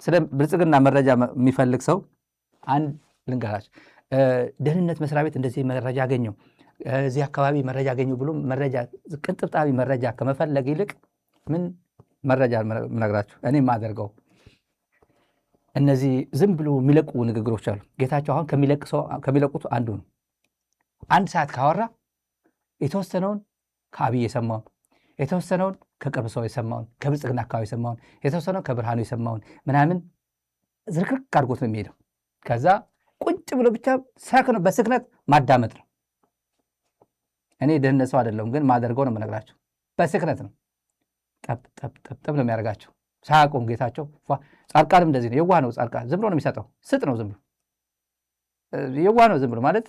ስለ ብልጽግና መረጃ የሚፈልግ ሰው አንድ ልንገራቸው። ደህንነት መስሪያ ቤት እንደዚህ መረጃ አገኘው፣ እዚህ አካባቢ መረጃ አገኘው ብሎ መረጃ ቅንጥብጣቢ መረጃ ከመፈለግ ይልቅ ምን መረጃ ምነግራችሁ እኔ የማደርገው እነዚህ ዝም ብሎ የሚለቁ ንግግሮች አሉ። ጌታቸው አሁን ከሚለቁት አንዱ ነው። አንድ ሰዓት ካወራ የተወሰነውን ከአብይ የሰማውን፣ የተወሰነውን ከቅርብ ሰው የሰማውን፣ ከብልጽግና አካባቢ የሰማውን፣ የተወሰነውን ከብርሃኑ የሰማውን ምናምን ዝርክርክ አድርጎት ነው የሚሄደው። ከዛ ቁጭ ብሎ ብቻ በስክነት ማዳመጥ ነው። እኔ ደህንነት ሰው አይደለሁም፣ ግን ማደርገው ነው የምነግራቸው። በስክነት ነው ጠብ ነው የሚያደርጋቸው ሳያቆም ጌታቸው። ጻድቃንም እንደዚህ ነው። የዋህ ነው ጻድቃን። ዝም ብሎ ነው የሚሰጠው። ስጥ ነው ዝም ብሎ የዋህ ነው። ዝም ብሎ ማለት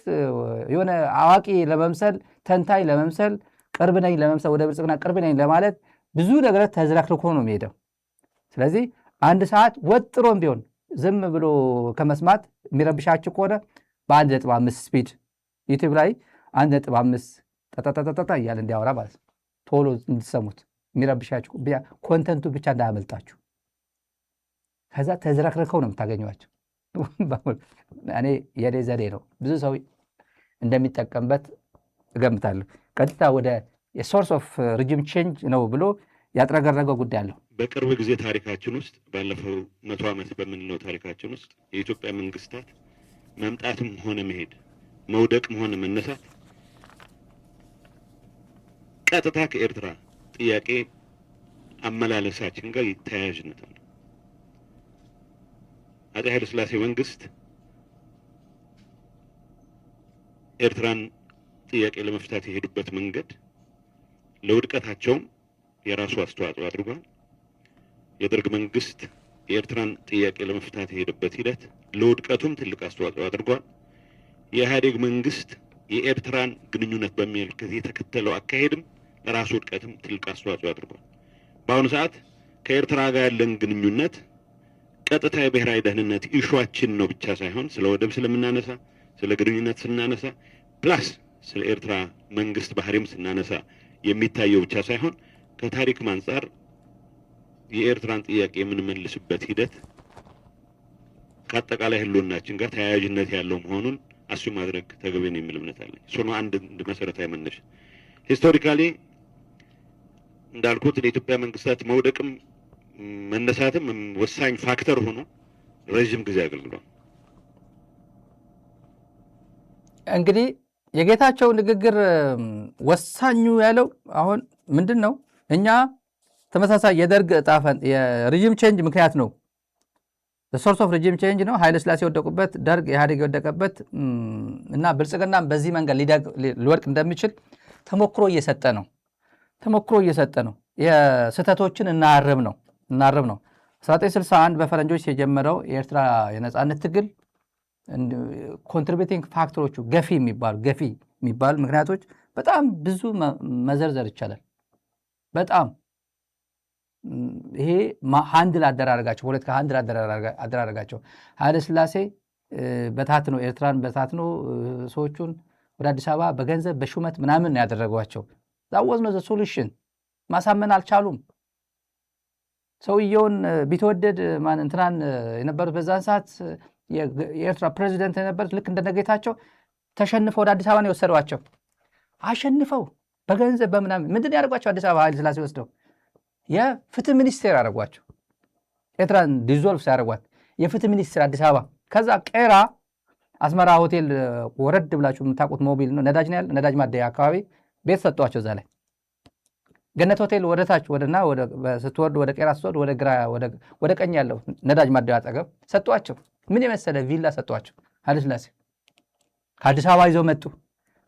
የሆነ አዋቂ ለመምሰል ተንታኝ ለመምሰል ቅርብ ነኝ ለመምሰል ወደ ብልጽግና ቅርብ ነኝ ለማለት ብዙ ነገር ተዝረክርኮ ነው የሚሄደው። ስለዚህ አንድ ሰዓት ወጥሮም ቢሆን ዝም ብሎ ከመስማት የሚረብሻችሁ ከሆነ በ1.5 ስፒድ ዩቲዩብ ላይ 1.5 ጠጠጠጠጠ እያለ እንዲያወራ ማለት ነው። ቶሎ እንድሰሙት የሚረብሻችሁ ኮንተንቱ ብቻ እንዳያመልጣችሁ። ከዛ ተዝረክርከው ነው የምታገኟቸው። እኔ የኔ ዘዴ ነው፣ ብዙ ሰው እንደሚጠቀምበት እገምታለሁ። ቀጥታ ወደ የሶርስ ኦፍ ሪጅም ቼንጅ ነው ብሎ ያጥረገረገው ጉዳይ አለው። በቅርብ ጊዜ ታሪካችን ውስጥ ባለፈው 100 ዓመት በምንለው ታሪካችን ውስጥ የኢትዮጵያ መንግስታት መምጣትም ሆነ መሄድ፣ መውደቅም ሆነ መነሳት ቀጥታ ከኤርትራ ጥያቄ አመላለሳችን ጋር ተያያዥነት ነው። አፄ ኃይለ ሥላሴ መንግስት ኤርትራን ጥያቄ ለመፍታት የሄዱበት መንገድ ለውድቀታቸውም የራሱ አስተዋጽኦ አድርጓል። የደርግ መንግስት የኤርትራን ጥያቄ ለመፍታት የሄደበት ሂደት ለውድቀቱም ትልቅ አስተዋጽኦ አድርጓል። የኢህአዴግ መንግስት የኤርትራን ግንኙነት በሚመለከት የተከተለው አካሄድም ለራሱ ውድቀትም ትልቅ አስተዋጽኦ አድርጓል። በአሁኑ ሰዓት ከኤርትራ ጋር ያለን ግንኙነት ቀጥታ የብሔራዊ ደህንነት ኢሹአችን ነው ብቻ ሳይሆን ስለ ወደብ ስለምናነሳ፣ ስለ ግንኙነት ስናነሳ፣ ፕላስ ስለ ኤርትራ መንግስት ባህሪም ስናነሳ የሚታየው ብቻ ሳይሆን ከታሪክም አንጻር የኤርትራን ጥያቄ የምንመልስበት ሂደት ከአጠቃላይ ህልውናችን ጋር ተያያዥነት ያለው መሆኑን አሱ ማድረግ ተገቢ ነው የሚል እምነት አለኝ። እሱ ነው አንድ መሰረታዊ መነሻ። ሂስቶሪካሊ እንዳልኩት ለኢትዮጵያ መንግስታት መውደቅም መነሳትም ወሳኝ ፋክተር ሆኖ ረዥም ጊዜ አገልግሏል። እንግዲህ የጌታቸው ንግግር ወሳኙ ያለው አሁን ምንድን ነው? እኛ ተመሳሳይ የደርግ ጣፈን የሪጅም ቼንጅ ምክንያት ነው። ሶርስ ኦፍ ሪጅም ቼንጅ ነው። ኃይለ ሥላሴ የወደቁበት፣ ደርግ ኢህአዴግ የወደቀበት እና ብልጽግና በዚህ መንገድ ሊወድቅ እንደሚችል ተሞክሮ እየሰጠ ነው። የስህተቶችን እናርም ነው 1961 በፈረንጆች የጀመረው የኤርትራ የነጻነት ትግል ኮንትሪቢዩቲንግ ፋክተሮቹ ገፊ የሚባሉ ምክንያቶች በጣም ብዙ መዘርዘር ይቻላል። በጣም ይሄ ሃንድል አደራረጋቸው፣ ፖለቲካ ሃንድል አደራረጋቸው ኃይለ ሥላሴ በታትኖ ኤርትራን በታትኖ ሰዎቹን ወደ አዲስ አበባ በገንዘብ በሹመት ምናምን ያደረጓቸው ዛወዝ ነው ሶሉሽን። ማሳመን አልቻሉም። ሰውየውን ቢተወደድ እንትናን የነበሩት በዛን ሰዓት የኤርትራ ፕሬዚደንት የነበሩት ልክ እንደነጌታቸው ተሸንፈው ወደ አዲስ አበባ ነው የወሰዷቸው። አሸንፈው በገንዘብ በምናምን ምንድን ያደርጓቸው? አዲስ አበባ ኃይለ ሥላሴ ወስደው የፍትህ ሚኒስቴር ያደርጓቸው። ኤርትራን ዲዞልቭ ሲያደርጓት የፍትህ ሚኒስቴር አዲስ አበባ። ከዛ ቄራ አስመራ ሆቴል ወረድ ብላችሁ የምታውቁት ሞቢል ነው፣ ነዳጅ ነው ያለ፣ ነዳጅ ማደያ አካባቢ ቤት ሰጧቸው። እዛ ላይ ገነት ሆቴል ወደታች ወደና ስትወርድ ወደ ቄራ ስትወርድ ወደ ግራ ወደ ቀኝ ያለው ነዳጅ ማደያ አጠገብ ሰጧቸው። ምን የመሰለ ቪላ ሰጧቸው። ኃይለ ሥላሴ ከአዲስ አበባ ይዘው መጡ።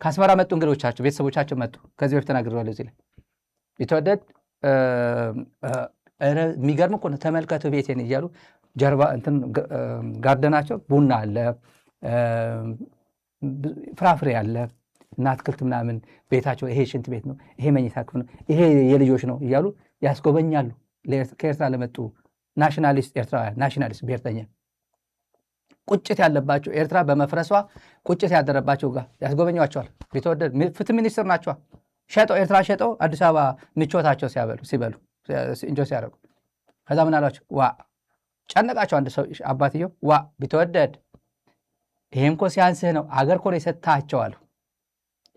ከአስመራ መጡ እንግዶቻቸው፣ ቤተሰቦቻቸው መጡ። ከዚህ በፊት ተናግሬዋለሁ እዚህ ላይ ቢትወደድ የሚገርም እኮ ነው። ተመልከቱ ቤቴን እያሉ ጀርባ እንትን ጋርደናቸው ቡና አለ፣ ፍራፍሬ አለ እና አትክልት ምናምን ቤታቸው። ይሄ ሽንት ቤት ነው፣ ይሄ መኝታ ክፍል ነው፣ ይሄ የልጆች ነው እያሉ ያስጎበኛሉ። ከኤርትራ ለመጡ ናሽናሊስት ኤርትራውያን ናሽናሊስት ብሔርተኛ ቁጭት ያለባቸው ኤርትራ በመፍረሷ ቁጭት ያደረባቸው ጋር ያስጎበኟቸዋል። ቢትወደድ ፍትህ ሚኒስትር ናቸዋ። ሸጠው ኤርትራ ሸጠው አዲስ አበባ ምቾታቸው ሲበሉ እንጆ ሲያደርጉ ከዛ ምን አሏቸው? ዋ ጨነቃቸው። አንድ ሰው አባትየው ዋ ቢትወደድ ይሄም እኮ ሲያንስህ ነው፣ አገር እኮ ነው የሰጣቸው አሉ።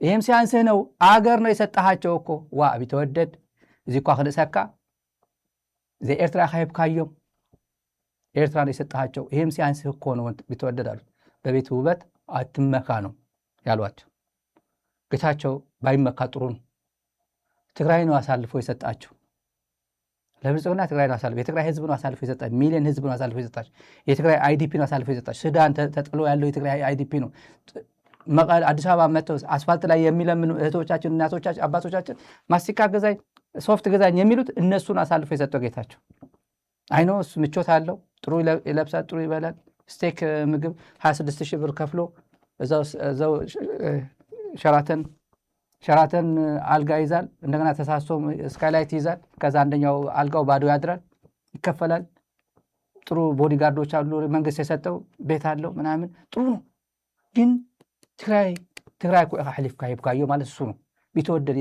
ይሄም ሲያንስህ ነው፣ አገር ነው የሰጣቸው እኮ። ዋ ቢትወደድ እዚ እኳ ክንእሰካ ኤርትራ ካይብካዮም ኤርትራ ነው የሰጣቸው። ይሄም ሲያንስህ እኮ ነው ቢትወደድ አሉት። በቤት ውበት አትመካ ነው ያሏቸው። ጌታቸው ባይመካ ጥሩ ነው። ትግራይ ነው አሳልፎ የሰጣቸው ለብልጽግና። ትግራይ ነው አሳልፎ የትግራይ ህዝብ ነው አሳልፎ የሰጣቸው። ሚሊዮን ህዝብ ነው አሳልፎ የሰጣቸው። የትግራይ አይዲፒ ነው አሳልፎ የሰጣቸው። ሱዳን ተጥሎ ያለው የትግራይ አይዲፒ ነው። አዲስ አበባ መጥተው አስፋልት ላይ የሚለምኑ እህቶቻችን፣ እናቶቻችን፣ አባቶቻችን ማስቲካ ገዛኝ፣ ሶፍት ገዛኝ የሚሉት እነሱን አሳልፎ የሰጠው ጌታቸው። አይኖ እሱ ምቾት አለው፣ ጥሩ ይለብሳል፣ ጥሩ ይበላል። ስቴክ ምግብ 26,000 ብር ከፍሎ እዛው ሸራተን አልጋ ይዛል። እንደገና ተሳስቶ ስካይላይት ይዛል። ከዛ አንደኛው አልጋው ባዶ ያድራል፣ ይከፈላል። ጥሩ ቦዲጋርዶች አሉ፣ መንግስት የሰጠው ቤት አለው ምናምን፣ ጥሩ ነው። ግን ትግራይ ሐሊፍካ ይብካዮ ማለት እሱ ነው። ቢትወደድ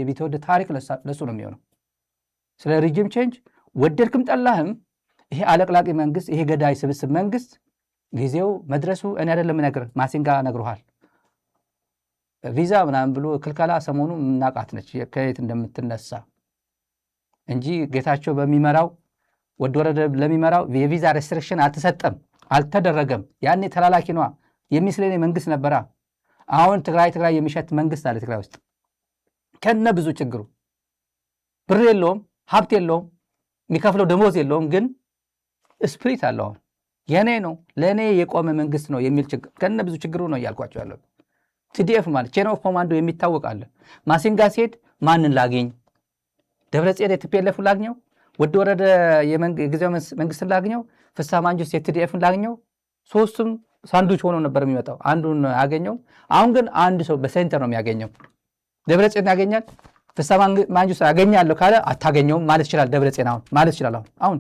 ታሪክ ለሱ ነው የሚሆነው። ስለ ሪጅም ቼንጅ ወደድክም ጠላህም ይሄ አለቅላቂ መንግስት፣ ይሄ ገዳይ ስብስብ መንግስት ጊዜው መድረሱ እኔ አይደለም ነገር ማሲንጋ ነግሮሃል። ቪዛ ምናምን ብሎ ክልከላ ሰሞኑ ምናቃት ነች ከየት እንደምትነሳ እንጂ ጌታቸው በሚመራው ወደ ወረደ ለሚመራው የቪዛ ሬስትሪክሽን አልተደረገም። ያኔ ተላላኪ ነዋ የሚስለኔ መንግስት ነበራ። አሁን ትግራይ የሚሸት መንግስት አለ ትግራይ ውስጥ ከነ ብዙ ችግሩ። ብር የለውም፣ ሀብት የለውም፣ የሚከፍለው ደሞዝ የለውም። ግን ስፕሪት አለው። አሁን የኔ ነው ለእኔ የቆመ መንግስት ነው የሚል ችግር ከነ ብዙ ችግሩ ነው እያልኳቸው ያለው። ቲዲኤፍ ማለት ቼን ኦፍ ኮማንዶ የሚታወቅ አለ። ማሲንጋ ሲሄድ ማንን ላገኝ? ደብረጽዮን የቲፒኤልኤፍን ላግኘው? ወደ ወረደ የጊዜው መንግስትን ላግኘው? ፍስሐ ማንጁስ የቲዲኤፍን ላግኘው? ሶስቱም ሳንዱች ሆኖ ነበር የሚመጣው። አንዱን አገኘው። አሁን ግን አንድ ሰው በሴንተር ነው የሚያገኘው። ደብረጽዮን ያገኛል። ፍስሐ ማንጁስ ያገኛለሁ ካለ አታገኘውም ማለት ይችላል። ደብረጽዮን አሁን ማለት ይችላል። አሁን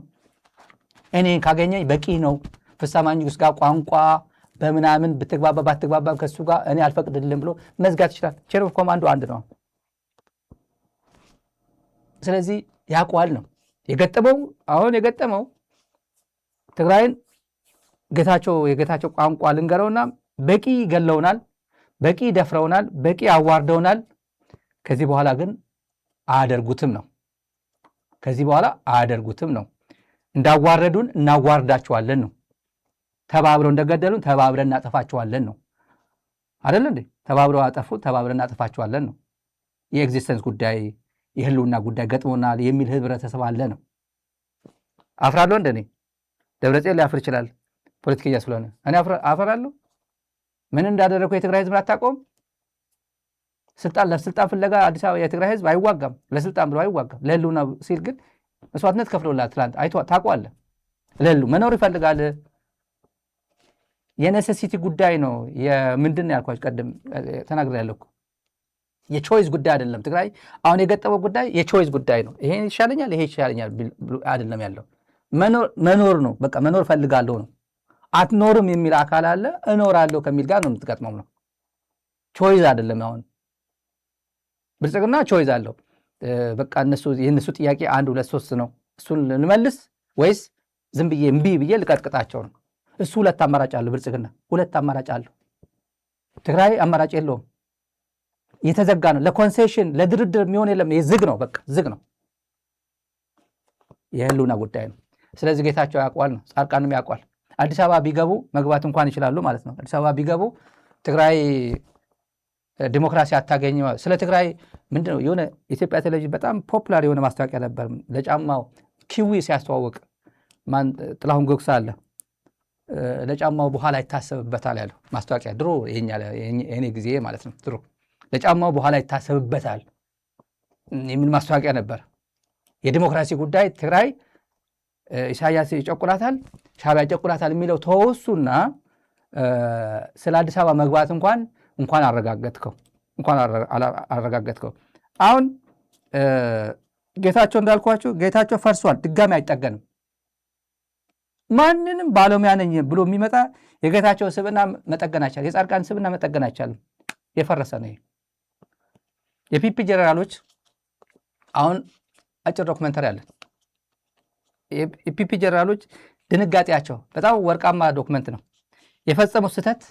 እኔ ካገኘኝ በቂ ነው። ፍስሐ ማንጁስ ጋር ቋንቋ በምናምን ባትግባባ ከሱ ጋር እኔ አልፈቅድልም ብሎ መዝጋት ይችላል። ቼን ኦፍ ኮማንዶ አንድ ነው። ስለዚህ ያቋል ነው የገጠመው ትግራይን የጌታቸው ቋንቋ ልንገረውና በቂ ገለውናል፣ በቂ ደፍረውናል፣ በቂ አዋርደውናል። ከዚህ በኋላ ግን አያደርጉትም ነው። እንዳዋረዱን እናዋርዳቸዋለን ነው። ተባብረው እንደገደሉን ተባብረን እናጠፋቸዋለን ነው አይደል እንዴ? ተባብረው አጠፉ፣ ተባብረን እናጠፋቸዋለን ነው። የኤግዚስተንስ ጉዳይ የህልውና ጉዳይ ገጥሞናል የሚል ህብረተሰብ አለ ነው። አፍራለሁ እንደኔ ደብረጽዮን ሊያፍር ይችላል ፖለቲከኛ ስለሆነ፣ እኔ አፈራለሁ። ምን እንዳደረኩ የትግራይ ህዝብ አታውቀውም። ለስልጣን ፍለጋ አዲስ አበባ የትግራይ ህዝብ አይዋጋም፣ ለስልጣን ብሎ አይዋጋም። ለህልውና ሲል ግን መስዋዕትነት ከፍሎላል። ትላንት ታውቀዋለህ። ለህሉ መኖር ይፈልጋል። የኔሴሲቲ ጉዳይ ነው። ምንድን ያልኳችሁ ቀደም ተናግሬያለሁ። የቾይስ ጉዳይ አይደለም። ትግራይ አሁን የገጠመው ጉዳይ የቾይስ ጉዳይ ነው። ይሄ ይሻለኛል፣ ይሄ ይሻለኛል አይደለም ያለው መኖር ነው። በቃ መኖር ፈልጋለሁ ነው። አትኖርም የሚል አካል አለ። እኖራለሁ ከሚል ጋር ነው የምትገጥመው ነው። ቾይስ አይደለም። አሁን ብልጽግና ቾይስ አለው። በቃ የእነሱ ጥያቄ 1 2 3 ነው። እሱን ልመልስ ወይስ ዝም ብዬ እምቢ ብዬ ልቀጥቅጣቸው ነው። እሱ ሁለት አማራጭ አለው። ብልጽግና ሁለት አማራጭ አለው። ትግራይ አማራጭ የለውም። የተዘጋ ነው። ለኮንሴሽን ለድርድር የሚሆን የለም። ዝግ ነው። በቃ ዝግ ነው። የህልውና ጉዳይ ነው። ስለዚህ ጌታቸው ያውቋል ነው። ጻድቃንም ያውቋል። አዲስ አበባ ቢገቡ መግባት እንኳን ይችላሉ ማለት ነው። አዲስ አበባ ቢገቡ ትግራይ ዲሞክራሲ አታገኝ። ስለ ትግራይ ምንድነው የሆነ ኢትዮጵያ ቴሌቪዥን በጣም ፖፑላር የሆነ ማስታወቂያ ነበር። ለጫማው ኪዊ ሲያስተዋውቅ ጥላሁን ጎግሳ አለ። ለጫማው በኋላ ይታሰብበታል ያለው ማስታወቂያ ድሮ የኔ ጊዜ ማለት ነው። ድሮ ለጫማው በኋላ ይታሰብበታል የሚል ማስታወቂያ ነበር። የዲሞክራሲ ጉዳይ ትግራይ ኢሳያስ ይጨቁላታል፣ ሻዕቢያ ይጨቁላታል የሚለው ተወሱና ስለ አዲስ አበባ መግባት እንኳን አረጋገጥከው። አሁን ጌታቸው እንዳልኳችሁ ጌታቸው ፈርሷል። ድጋሚ አይጠገንም። ማንንም ባለሙያ ነኝ ብሎ የሚመጣ የጌታቸው ስብዕና መጠገን አይቻልም። የጻድቃን ስብዕና መጠገን አይቻልም። የፈረሰ ነው። የፒፒ ጀነራሎች አሁን አጭር ዶክመንተሪ አለ። የፒፒ ጀነራሎች ድንጋጤያቸው በጣም ወርቃማ ዶክመንት ነው። የፈጸሙት ስህተት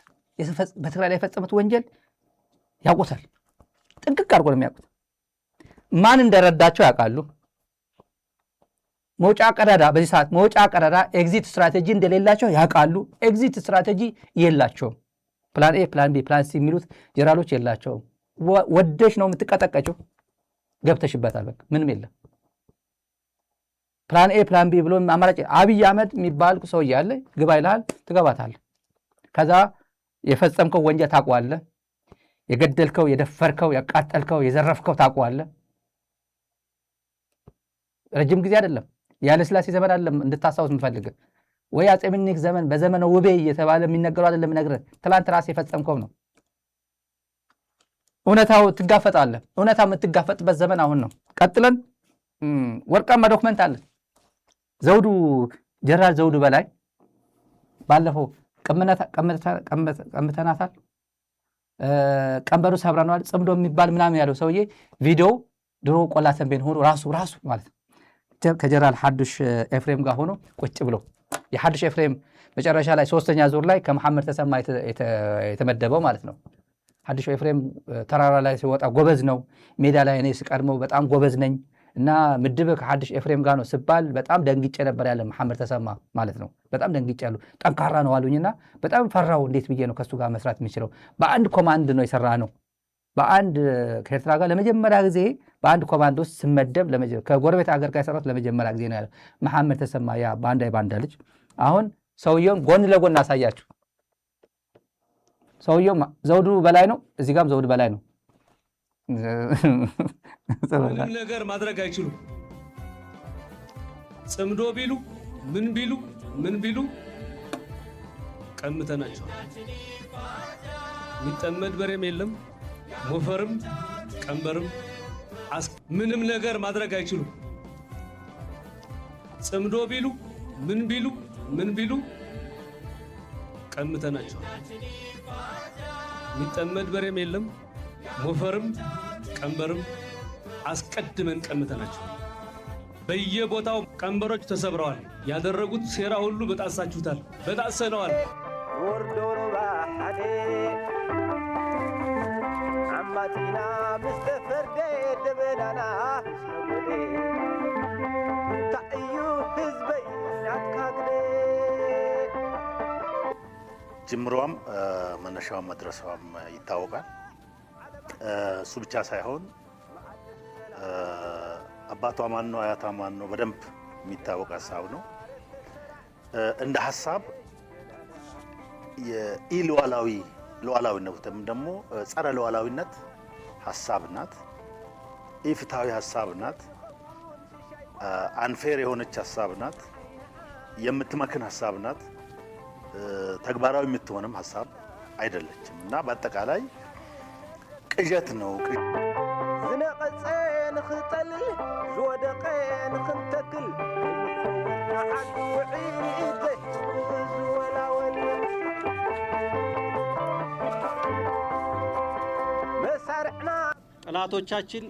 በትግራይ ላይ የፈጸሙት ወንጀል ያውቁታል። ጥንቅቅ አድርጎ ነው የሚያውቁት። ማን እንደረዳቸው ያውቃሉ። መውጫ ቀዳዳ በዚህ ሰዓት መውጫ ቀዳዳ ኤግዚት ስትራቴጂ እንደሌላቸው ያውቃሉ። ኤግዚት ስትራቴጂ የላቸውም። ፕላን ኤ፣ ፕላን ቢ፣ ፕላን ሲ የሚሉት ጀነራሎች የላቸውም። ወደሽ ነው የምትቀጠቀጭው። ገብተሽበታል። በቃ ምንም የለም። ፕላን ኤ ፕላን ቢ ብሎ አማራጭ አብይ አህመድ የሚባል ሰው እያለ ግባ ይልሃል፣ ትገባታለህ። ከዛ የፈጸምከው ወንጀል ታውቀዋለህ። የገደልከው፣ የደፈርከው፣ ያቃጠልከው፣ የዘረፍከው ታውቀዋለህ። ረጅም ጊዜ አይደለም፣ ያለ ስላሴ ዘመን አይደለም እንድታስታውስ የምፈልግ ወይ አፄ ምኒልክ ዘመን በዘመነ ውቤ እየተባለ የሚነገረው አይደለም። ነግረህ ትላንት ራስህ የፈጸምከው ነው። እውነታው ትጋፈጣለህ። እውነታ የምትጋፈጥበት ዘመን አሁን ነው። ቀጥለን ወርቃማ ዶክመንት አለ። ጀነራል ዘውዱ በላይ ባለፈው ቀምተናታል፣ ቀንበሩ ሰብረነዋል፣ ጽምዶ የሚባል ምናምን ያለው ሰውዬ ቪዲዮ ድሮ ቆላ ሰንቤን ሆኖ ራሱ ማለት ከጀነራል ሐዱሽ ኤፍሬም ጋር ሆኖ ቁጭ ብሎ የሐዱሽ ኤፍሬም መጨረሻ ላይ 3ኛ ዙር ላይ ከመሐመድ ተሰማ የተመደበው ማለት ነው። ሐዱሽ ኤፍሬም ተራራ ላይ ሲወጣ ጎበዝ ነው፣ ሜዳ ላይ እኔ ስቀድመው በጣም ጎበዝ ነኝ እና ምድብ ከሐዱሽ ኤፍሬም ጋር ነው ስባል በጣም ደንግጬ ነበር ያለ መሐመድ ተሰማ ማለት ነው። በጣም ደንግጬ ያሉ ጠንካራ ነው አሉኝና በጣም ፈራው። እንዴት ብዬ ነው ከሱ ጋር መስራት የሚችለው? በአንድ ኮማንድ ነው የሰራ ነው። በአንድ ከኤርትራ ጋር ለመጀመሪያ ጊዜ በአንድ ኮማንድ ውስጥ ስመደብ ከጎረቤት አገር ጋር የሰራት ለመጀመሪያ ጊዜ ነው ያለ መሐመድ ተሰማ፣ ያ ባንዳ ልጅ። አሁን ሰውየውን ጎን ለጎን አሳያችሁ። ሰውየው ዘውዱ በላይ ነው፣ እዚህ ጋርም ዘውዱ በላይ ነው። ምንም ነገር ማድረግ አይችሉም። ጽምዶ ቢሉ ምን ቢሉ ቀምተናቸው። የሚጠመድ በሬም የለም፣ ሞፈርም ቀንበርም ምንም ነገር ማድረግ አይችሉም። ጽምዶ ቢሉ ምን ቢሉ ቀምተናቸው። የሚጠመድ በሬም የለም፣ ሞፈርም ቀንበርም አስቀድመን ቀምተናቸው። በየቦታው ቀንበሮች ተሰብረዋል። ያደረጉት ሴራ ሁሉ በጣሳችሁታል፣ በጣሰነዋል። ወርዶሮ ባሐዴ አማቲና ምስተፈርደ ደበናና ሰበዴ ታዩ ህዝበይ ናትካግደ ጅምሯም መነሻዋም መድረሻዋም ይታወቃል። እሱ ብቻ ሳይሆን አባቷ ማን ነው አያቷ ማን ነው በደንብ የሚታወቅ ሀሳብ ነው። እንደ ሀሳብ ሉዓላዊነት ወይም ደግሞ ጸረ ሉዓላዊነት ሀሳብ ናት። ኢፍትሐዊ ሀሳብ ናት። አንፌር የሆነች ሀሳብ ናት። የምትመክን ሀሳብ ናት። ተግባራዊ የምትሆንም ሀሳብ አይደለችም እና በአጠቃላይ ቅዠት ነው። ዝነቐፀ ንኽጠልል ዝወደቐ ንኽንተክል ዓዲ ውዒድ ዝወላወል መሳርዕና ጠላቶቻችን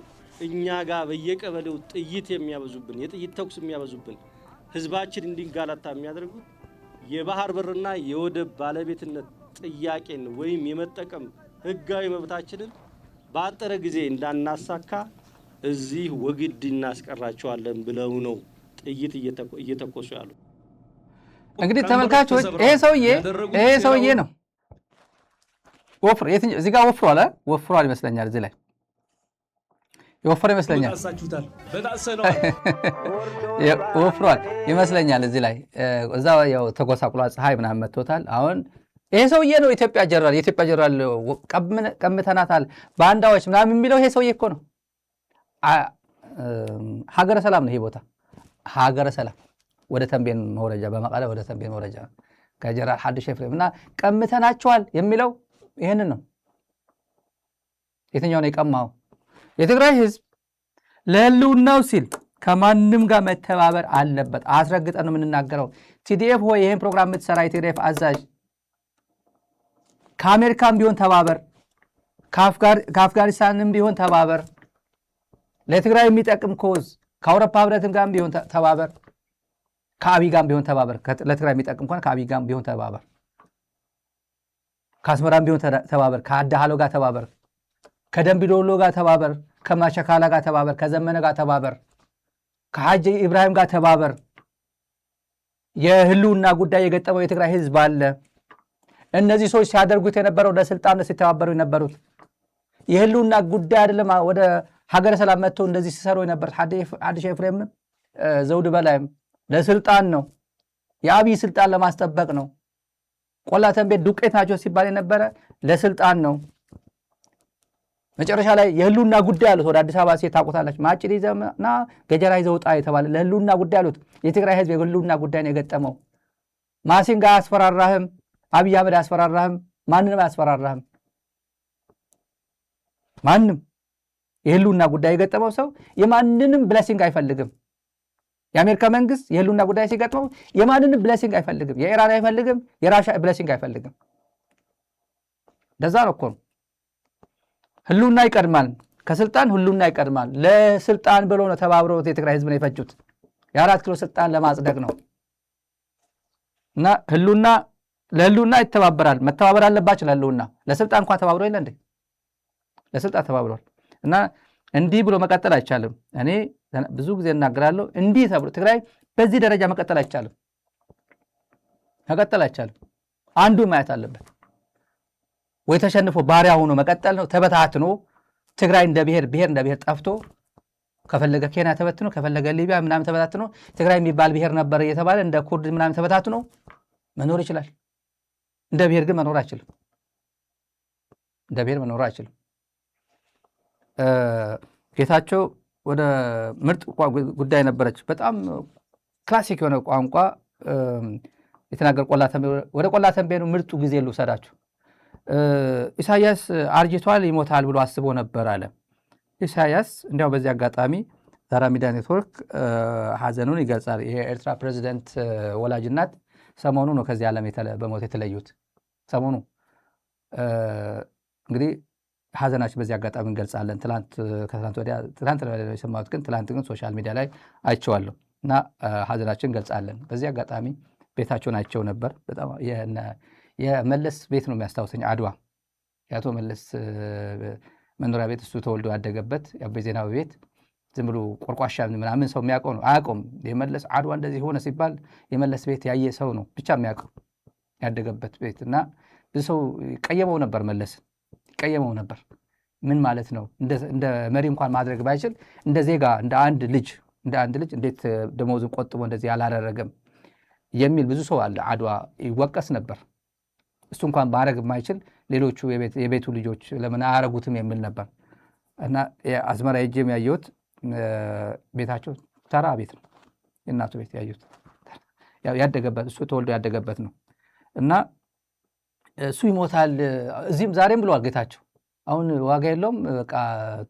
እኛ ጋር በየቀበሌው ጥይት የሚያበዙብን የጥይት ተኩስ የሚያበዙብን ህዝባችን እንዲንጋላታ የሚያደርጉት የባህር በርና የወደብ ባለቤትነት ጥያቄን ወይም የመጠቀም ህጋዊ መብታችንን በአጠረ ጊዜ እንዳናሳካ እዚህ ወግድ እናስቀራቸዋለን ብለው ነው ጥይት እየተኮሱ ያሉ። እንግዲህ ተመልካቾች ይሄ ሰውዬ ነው ወፍር እዚህ ጋር ወፍሯል ይመስለኛል። እዚህ ላይ የወፈረ ይመስለኛል። ወፍሯል ይመስለኛል እዚህ ላይ እዛ ያው ተጎሳቁሏ ፀሐይ ምናምን መጥቶታል። አሁን ይሄ ሰውዬ ነው የኢትዮጵያ ጀነራል ቀምተናታል ባንዳዎች ምናምን የሚለው ይሄ ሰውዬ እኮ ነው። ሀገረ ሰላም ነው ይሄ ቦታ ሀገረ ሰላም ወደ ተንቤን መውረጃ በመቀለ ወደ ተንቤን መውረጃ ከጀነራል ሐዱሽ ኤፍሬም እና ቀምተናቸዋል የሚለው ይሄንን ነው። የትኛው ነው የቀማው? የትግራይ ህዝብ ለህልውናው ሲል ከማንም ጋር መተባበር አለበት። አስረግጠን ነው የምንናገረው። ቲዲኤፍ ሆይ ይሄን ፕሮግራም የምትሰራ የቲዲኤፍ አዛዥ ከአሜሪካም ቢሆን ተባበር፣ ከአፍጋኒስታንም ቢሆን ተባበር፣ ለትግራይ የሚጠቅም ኮዝ ከአውሮፓ ህብረትም ጋር ቢሆን ተባበር፣ ከአብይ ጋር ቢሆን ተባበር፣ ለትግራይ የሚጠቅም ከሆነ ከአብይ ጋር ቢሆን ተባበር፣ ከአስመራም ቢሆን ተባበር፣ ከአዳሃሎ ጋር ተባበር፣ ከደምቢዶሎ ጋር ተባበር፣ ከማሸካላ ጋር ተባበር፣ ከዘመነ ጋር ተባበር፣ ከሐጂ ኢብራሂም ጋር ተባበር። የህልውና ጉዳይ የገጠመው የትግራይ ህዝብ አለ። እነዚህ ሰዎች ሲያደርጉት የነበረው ለስልጣን ሲተባበሩ የነበሩት የህልውና ጉዳይ አይደለም። ወደ ሀገረ ሰላም መጥተው እንደዚህ ሲሰሩ የነበሩት ሐዱሽ ኤፍሬም ዘውድ በላይም ለስልጣን ነው፣ የአብይ ስልጣን ለማስጠበቅ ነው። ቆላ ተንቤን ዱቄት ናቸው ሲባል የነበረ ለስልጣን ነው። መጨረሻ ላይ የህልውና ጉዳይ አሉት። ወደ አዲስ አበባ ሴት ታውቁታላችሁ። ማጭድ ይዘውና ገጀራ ይዘው ውጣ የተባለ ለህልውና ጉዳይ አሉት። የትግራይ ህዝብ የህልውና ጉዳይ ነው የገጠመው። ማሲንጋ አያስፈራራህም፣ አብይ አህመድ አያስፈራራህም፣ ማንንም አያስፈራራህም። ማንም የህልውና ጉዳይ የገጠመው ሰው የማንንም ብለሲንግ አይፈልግም። የአሜሪካ መንግስት የህልውና ጉዳይ ሲገጥመው የማንንም ብለሲንግ አይፈልግም። የኢራን አይፈልግም፣ የራሻ ብለሲንግ አይፈልግም። እንደዛ ነው እኮ ነው። ህልውና ይቀድማል፣ ከስልጣን ህልውና ይቀድማል። ለስልጣን ብሎ ነው ተባብረውት የትግራይ ህዝብ ነው የፈጁት። የ4 ኪሎ ስልጣን ለማጽደቅ ነው። እና ለህልውና ይተባበራል። መተባበር አለባቸው ለህልውና። ለስልጣን እንኳን ተባብሮ የለ እንዴ? ለስልጣን ተባብሯል። እና እንዲህ ብሎ መቀጠል አይቻልም። እኔ ብዙ ጊዜ እናገራለሁ። እንዲህ ተብሎ ትግራይ በዚህ ደረጃ መቀጠል አይቻልም። አንዱ ማየት አለበት። ወይ ተሸንፎ ባሪያ ሆኖ መቀጠል ነው። ተበታትኖ ትግራይ እንደ ብሔር ጠፍቶ ከፈለገ ኬንያ ተበትኖ ከፈለገ ሊቢያ ምናምን ተበታትኖ ትግራይ የሚባል ብሔር ነበር እየተባለ እንደ ኩርድ ምናምን ተበታትኖ መኖር ይችላል። እንደ ብሔር ግን መኖር አይችልም። ጌታቸው ወደ ምርጥ ጉዳይ ነበረች። በጣም ክላሲክ የሆነ ቋንቋ የተናገር ወደ ቆላ ተንቤኑ ምርጡ ጊዜ ልውሰዳችሁ። ኢሳያስ አርጅቷል ይሞታል ብሎ አስቦ ነበር አለ ኢሳያስ። እንዲያው በዚህ አጋጣሚ ዛራ ሚዲያ ኔትወርክ ሀዘኑን ይገልጻል። የኤርትራ ፕሬዚደንት ወላጅ እናት ሰሞኑ ነው ከዚህ ዓለም በሞት የተለዩት። ሰሞኑ እንግዲህ ሀዘናችን በዚህ አጋጣሚ እንገልጻለን። ትላንት የሰማሁት ግን ትላንት ግን ሶሻል ሚዲያ ላይ አይቼዋለሁ እና ሀዘናችን እንገልጻለን። በዚህ አጋጣሚ ቤታቸውን አይቼው ነበር። በጣም የመለስ ቤት ነው የሚያስታውሰኝ። አድዋ የአቶ መለስ መኖሪያ ቤት፣ እሱ ተወልዶ ያደገበት የአቤ ዜናዊ ቤት ዝም ብሎ ቆርቋሻ ምናምን ሰው የሚያውቀው ነው አያውቀውም። የመለስ አድዋ እንደዚህ ሆነ ሲባል የመለስ ቤት ያየ ሰው ነው ብቻ የሚያውቀው ያደገበት ቤት እና ብዙ ሰው ቀየመው ነበር፣ መለስ ቀየመው ነበር። ምን ማለት ነው? እንደ መሪ እንኳን ማድረግ ባይችል እንደ ዜጋ እንደ አንድ ልጅ እንዴት ደሞዙን ቆጥቦ እንደዚህ ያላደረገም የሚል ብዙ ሰው አለ። አድዋ ይወቀስ ነበር። እሱ እንኳን ማድረግ የማይችል ሌሎቹ የቤቱ ልጆች ለምን አያረጉትም የሚል ነበር። እና አዝመራ ሄጄም ያየሁት ቤታቸው ተራ ቤት ነው። የእናቱ ቤት ያየሁት ያደገበት እሱ ተወልዶ ያደገበት ነው። እና እሱ ይሞታል እዚህም ዛሬም ብለዋል ጌታቸው። አሁን ዋጋ የለውም በቃ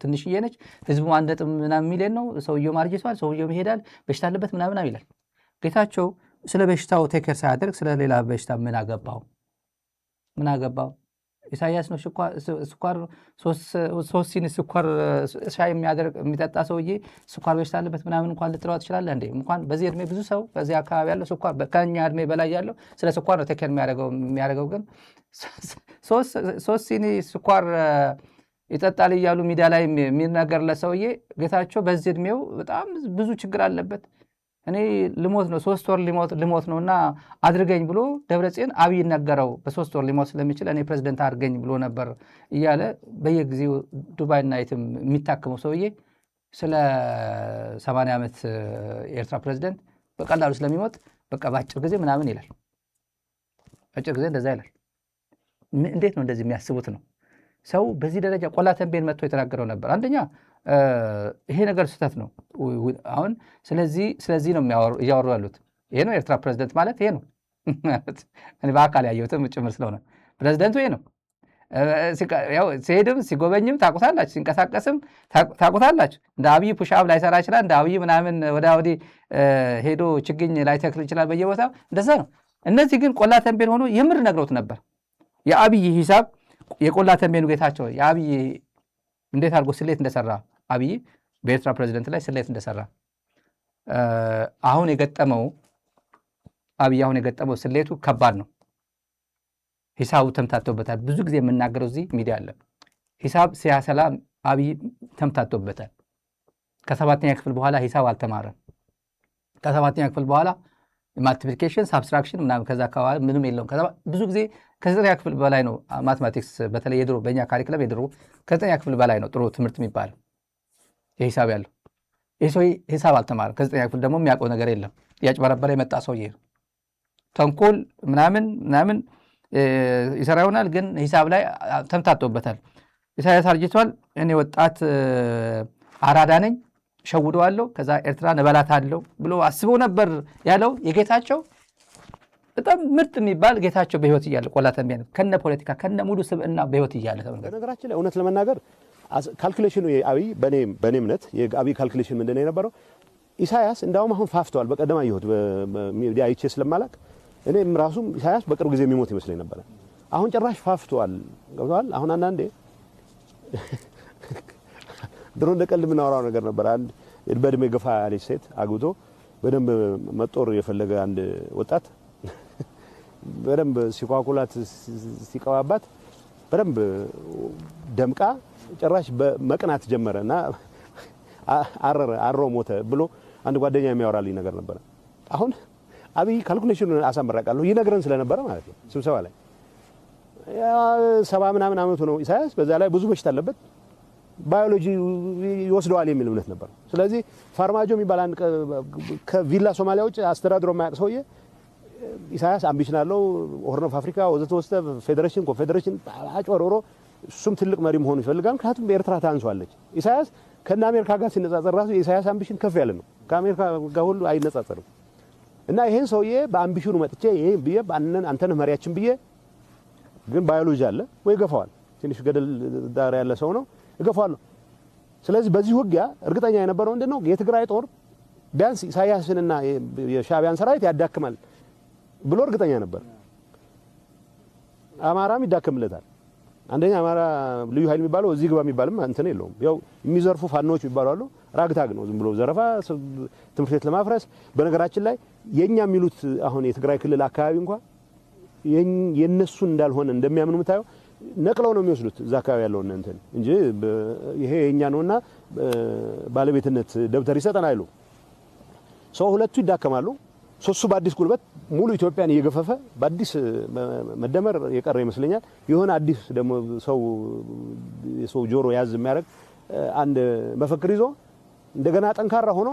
ትንሽዬ ነች፣ ህዝቡ 1.ምናምን ሚሊዮን ነው፣ ሰውየው ማርጅቷል፣ ሰውየው ይሄዳል፣ በሽታ አለበት ምናምን ይላል ጌታቸው። ስለ በሽታው ቴከር ሳያደርግ ስለ ሌላ በሽታ ምን አገባው? ኢሳያስ ነው ስኳር 3 ሲኒ ስኳር ሻይ የሚጠጣ ሰውዬ ስኳር በሽታ አለበት ምናምን እንኳን ልጥለው ትችላለህ እንዴ? እንኳን በዚህ እድሜ ብዙ ሰው በዚህ አካባቢ ያለው ስኳር ከኛ እድሜ በላይ ያለው ስለ ስኳር ነው ቴከር የሚያደርገው። ግን 3 ሲኒ ስኳር ይጠጣል እያሉ ሚዲያ ላይ የሚነገርለት ሰውዬ ጌታቸው በዚህ እድሜው በጣም ብዙ ችግር አለበት። እኔ ልሞት ነው 3 ወር ልሞት ነው እና አድርገኝ ብሎ ደብረጽዮን አብይ ነገረው። በ3 ወር ሊሞት ስለሚችል እኔ ፕሬዝደንት አድርገኝ ብሎ ነበር እያለ በየጊዜው ዱባይና የትም የሚታክመው ሰውዬ ስለ 80 ዓመት የኤርትራ ፕሬዝደንት በቀላሉ ስለሚሞት በቃ በአጭር ጊዜ ምናምን ይላል። አጭር ጊዜ እንደዛ ይላል። እንዴት ነው እንደዚህ የሚያስቡት ነው? ሰው በዚህ ደረጃ ቆላ ተንቤን መጥቶ የተናገረው ነበር። አንደኛ ይሄ ነገር ስህተት ነው። አሁን ስለዚህ ነው እያወሩ ያሉት። ይሄ ነው ኤርትራ ፕሬዝደንት ማለት ይሄ ነው። እኔ በአካል ያየሁትም ጭምር ስለሆነ ፕሬዝደንቱ ይሄ ነው። ሲሄድም ሲጎበኝም ታቁታላችሁ፣ ሲንቀሳቀስም ታቁታላችሁ። እንደ አብይ ፑሽአፕ ላይሰራ ይችላል። እንደ አብይ ምናምን ወደ ወዲህ ሄዶ ችግኝ ላይተክል ይችላል በየቦታው እንደዛ ነው። እነዚህ ግን ቆላ ተንቤን ሆኖ የምር ነግረውት ነበር። የአብይ ሂሳብ የቆላ ተንቤኑ ጌታቸው የአብይ እንዴት አድርጎ ስሌት እንደሰራ አብይ በኤርትራ ፕሬዝደንት ላይ ስሌት እንደሰራ አሁን የገጠመው ስሌቱ ከባድ ነው። ሂሳቡ ተምታቶበታል። ብዙ ጊዜ የምናገረው እዚህ ሚዲያ አለ። ሂሳብ ሲያሰላ አብይ ተምታቶበታል። ከ7ኛ ክፍል በኋላ ሂሳብ አልተማረም። ከ7ኛ ክፍል በኋላ ማልቲፕሊኬሽን ሳብስትራክሽን ምናምን ከዛ አካባቢ ምንም የለውም። ብዙ ጊዜ ከ9ኛ ክፍል በላይ ነው ማትማቲክስ፣ በተለይ የድሮ በእኛ ካሪክለም የድሮ ከ9ኛ ክፍል በላይ ነው ጥሩ ትምህርት የሚባለው የሂሳብ ያለው። ይህ ሰው ሂሳብ አልተማረም። ከ9ኛ ክፍል ደግሞ የሚያውቀው ነገር የለም። ያጭበረበረ የመጣ ሰውዬ ነው። ተንኮል ምናምን ይሰራ ይሆናል፣ ግን ሂሳብ ላይ ተምታቶበታል። ኢሳያስ አርጅቷል። እኔ ወጣት አራዳ ነኝ ሸውደዋለሁ፣ ከዛ ኤርትራ እበላታለሁ ብሎ አስበው ነበር ያለው የጌታቸው በጣም ምርጥ የሚባል ጌታቸው በህይወት እያለ ቆላ ተንቤን ከነ ፖለቲካ ከነ ሙሉ ስብዕና በህይወት እያለ ነገራችን ላይ እውነት ለመናገር ካልኩሌሽኑ የአብይ በኔ እምነት የአብይ ካልኩሌሽን ምንድነው የነበረው? ኢሳያስ እንዳውም አሁን ፋፍተዋል። በቀደም አየሁት በሚዲያ አይቼ ስለማላቅ እኔም ራሱም ኢሳያስ በቅርብ ጊዜ የሚሞት ይመስለኝ ነበር። አሁን ጭራሽ ፋፍተዋል። ገብቷል። አሁን አንዳንዴ ድሮ እንደቀልድ የምናወራው ነገር ነበር። አንድ በእድሜ ገፋ ያለች ሴት አግብቶ በደንብ መጦር የፈለገ አንድ ወጣት በደንብ ሲኳኩላት ሲቀባባት በደንብ ደምቃ ጭራሽ በመቅናት ጀመረና አሮ ሞተ ብሎ አንድ ጓደኛ የሚያወራልኝ ነገር ነበር። አሁን አብይ ካልኩሌሽኑን አሳምራቃለሁ ይነግረን ስለነበረ ማለት ነው ስብሰባ ላይ 70 ምናምን አመቱ ነው ኢሳያስ። በዛ ላይ ብዙ በሽታ አለበት፣ ባዮሎጂ ይወስደዋል የሚል እምነት ነበር። ስለዚህ ፋርማጆ የሚባል አንድ ከቪላ ሶማሊያ ውጭ አስተዳድሮ የማያውቅ ሰውዬ ኢሳያስ አምቢሽን አለው ሆርን ኦፍ አፍሪካ ወዘተ ወስተ ፌዴሬሽን ኮንፌዴሬሽን አጭበርብሮ እሱም ትልቅ መሪ መሆን ይፈልጋል። ምክንያቱም በኤርትራ ታንሷለች። ኢሳያስ ከነ አሜሪካ ጋር ሲነጻጸር ራሱ የኢሳያስ አምቢሽን ከፍ ያለ ነው። ከአሜሪካ ጋር ሁሉ አይነጻጸርም። እና ይሄን ሰውዬ በአምቢሽኑ መጥቼ ይሄ ብዬ አንተን መሪያችን ብዬ ግን ባዮሎጂ አለ ወይ ገፋዋል። ትንሽ ገደል ዳር ያለ ሰው ነው እገፋዋለሁ። ስለዚህ በዚህ ውጊያ እርግጠኛ የነበረው ምንድነው የትግራይ ጦር ቢያንስ ኢሳያስንና የሻዕቢያን ሰራዊት ያዳክማል ብሎ እርግጠኛ ነበር። አማራም ይዳከምለታል። አንደኛ አማራ ልዩ ኃይል የሚባለው እዚህ ግባ የሚባልም እንትን የለውም። ያው የሚዘርፉ ፋኖች የሚባሉ አሉ። ራግታግ ነው ዝም ብሎ ዘረፋ፣ ትምህርት ቤት ለማፍረስ። በነገራችን ላይ የኛ የሚሉት አሁን የትግራይ ክልል አካባቢ እንኳን የነሱ እንዳልሆነ እንደሚያምኑ የምታየው ነቅለው ነው የሚወስዱት እዛ አካባቢ ያለውን እንትን እንጂ ይሄ የኛ ነውና ባለቤትነት ደብተር ይሰጠን አይሉ። ሰው ሁለቱ ይዳከማሉ። ሶሱ በአዲስ ጉልበት ሙሉ ኢትዮጵያን እየገፈፈ በአዲስ መደመር የቀረ ይመስለኛል። የሆነ አዲስ ደግሞ የሰው ጆሮ ያዝ የሚያደርግ አንድ መፈክር ይዞ እንደገና ጠንካራ ሆኖ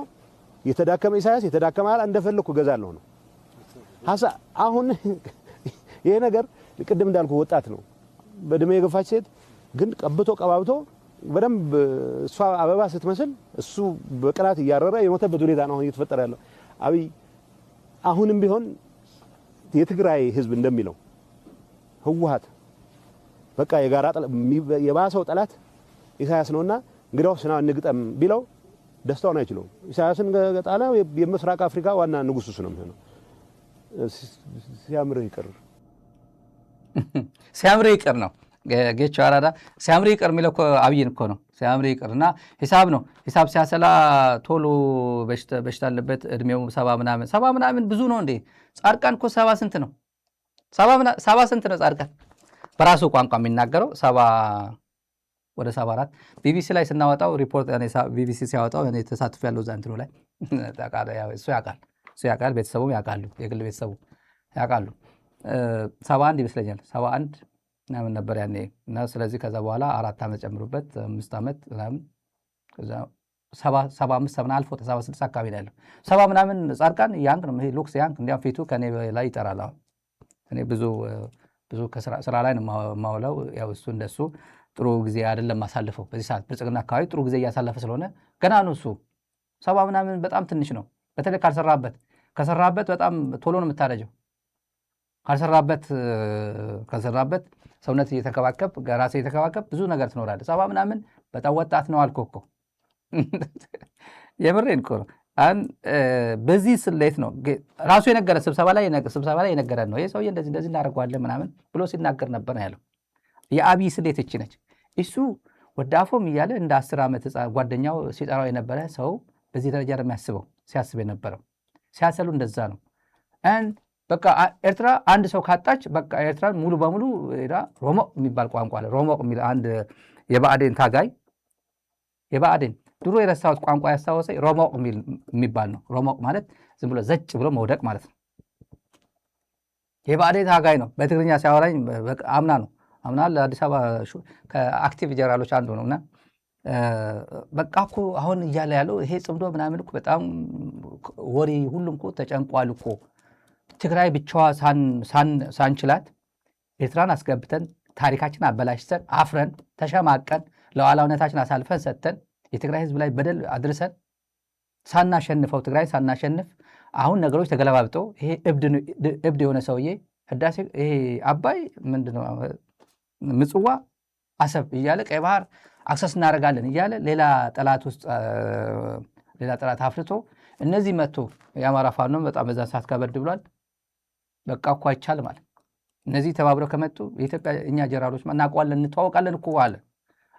የተዳከመ ኢሳያስ የተዳከመ አላ እንደፈለኩ ገዛለሁ ነው አሁን ይሄ ነገር ቅድም እንዳልኩ ወጣት ነው በእድሜ የገፋች ሴት ግን ቀባብቶ በደንብ እሷ አበባ ስትመስል እሱ በቅናት እያረረ የሞተበት ሁኔታ ነው እየተፈጠረ ያለው። አብይ አሁንም ቢሆን የትግራይ ህዝብ እንደሚለው ህወሓት በቃ የጋራ የባሰው ጠላት ኢሳያስ ነውና እንግዲያው ስና ንግጠም ቢለው ደስታውን አይችልም። ኢሳያስን ገጣላ የምስራቅ አፍሪካ ዋና ንጉስ እሱ ነው የሚሆነው። ሲያምር ይቅር ነው ጌቸው አራዳ ሲያምር ይቅር የሚለው እኮ አብይን እኮ ነው። ሲያምር ይቅርና ሂሳብ ነው። ሂሳብ ሲያሰላ ቶሎ በሽታ አለበት እድሜው 70 ምናምን ብዙ ነው እንዴ? ጻድቃን እኮ 70 ስንት ነው? 70 ስንት ነው ጻድቃን? በራሱ ቋንቋ የሚናገረው 70 ወደ 74 ቢቢሲ ላይ ስናወጣው ሪፖርት ቢቢሲ ሲያወጣው እኔ ተሳትፎ ያለው ዛንትሮ ላይ እሱ ያውቃል ቤተሰቡም ያውቃሉ የግል ቤተሰቡ ያውቃሉ 71 ይመስለኛል 71 ምናምን ነበር ያኔ እና ስለዚህ ከዛ በኋላ 4 ዓመት ጨምሩበት 5 ዓመት ምናምን ከዛ 75 አልፎ 76 አካባቢ ነው ያለው 70 ምናምን ጻድቃን ያንግ ነው ሉክስ ያንግ እንዲያም ፊቱ ከኔ ላይ ይጠራል። አሁን እኔ ብዙ ከስራ ላይ ነው ማውለው ያው እሱ እንደሱ ጥሩ ጊዜ አይደለም ማሳልፈው በዚህ ሰዓት ብልጽግና አካባቢ ጥሩ ጊዜ እያሳለፈ ስለሆነ ገና ነው እሱ 70 ምናምን በጣም ትንሽ ነው። በተለይ ከሰራበት በጣም ቶሎ ነው የምታረጀው። ካልሰራበት ሰውነት እየተከባከብ ራስ እየተከባከብ ብዙ ነገር ትኖራለህ። 70 ምናምን በጣም ወጣት ነው አልኩህ እኮ የምሬን እኮ ነው። በዚህ ስሌት ነው ራሱ የነገረ ስብሰባ ላይ የነገረን ነው። ይሄ ሰውዬ እንደዚህ እናደርገዋለን ምናምን ብሎ ሲናገር ነበር ነው ያለው። የአብይ ስሌት እቺ ነች። እሱ ወዳፎም እያለ እንደ 10 ዓመት ጓደኛው ሲጠራው የነበረ ሰው በዚህ ደረጃ ነው የሚያስበው ሲያስብ የነበረው ሲያሰሉ እንደዛ ነው። በቃ ኤርትራ አንድ ሰው ካጣች በቃ ኤርትራን ሙሉ በሙሉ ሮሞቅ የሚባል ቋንቋ አለ። ሮሞቅ የሚል አንድ የብአዴን ታጋይ የብአዴን ድሮ የረሳሁት ቋንቋ ያስታወሰኝ ሮሞቅ የሚባል ነው። ሮሞቅ ማለት ዝም ብሎ ዘጭ ብሎ መውደቅ ማለት ነው። የብአዴን ታጋይ ነው። በትግርኛ ሲያወራኝ አምና ለአዲስ አበባ ከአክቲቭ ጀነራሎች አንዱ ነውና በቃ እኮ አሁን እያለ ያለው ይሄ ጽምዶ ምናምን እኮ በጣም ወሬ ሁሉም እኮ ተጨንቋል እኮ ትግራይ ብቻዋ ሳንችላት ኤርትራን አስገብተን ታሪካችን አበላሽተን አፍረን ተሸማቀን ለዋላውነታችን አሳልፈን ሰጥተን የትግራይ ህዝብ ላይ በደል አድርሰን ሳናሸንፈው ትግራይ ሳናሸንፍ አሁን ነገሮች ተገለባብጠው ይሄ እብድ የሆነ ሰውዬ ህዳሴ ይሄ አባይ ምንድነው ምጽዋ አሰብ እያለ ቀይ ባህር አክሰስ እናደርጋለን እያለ ሌላ ጠላት አፍርቶ እነዚህ መጥቶ የአማራ ፋኖ በጣም በዛ ሰዓት ከበድ ብሏል። በቃ እኮ አይቻልም ማለት እነዚህ ተባብረው ከመጡ የኢትዮጵያ እኛ ጀራሮች እናውቀዋለን እንተዋወቃለን እኮ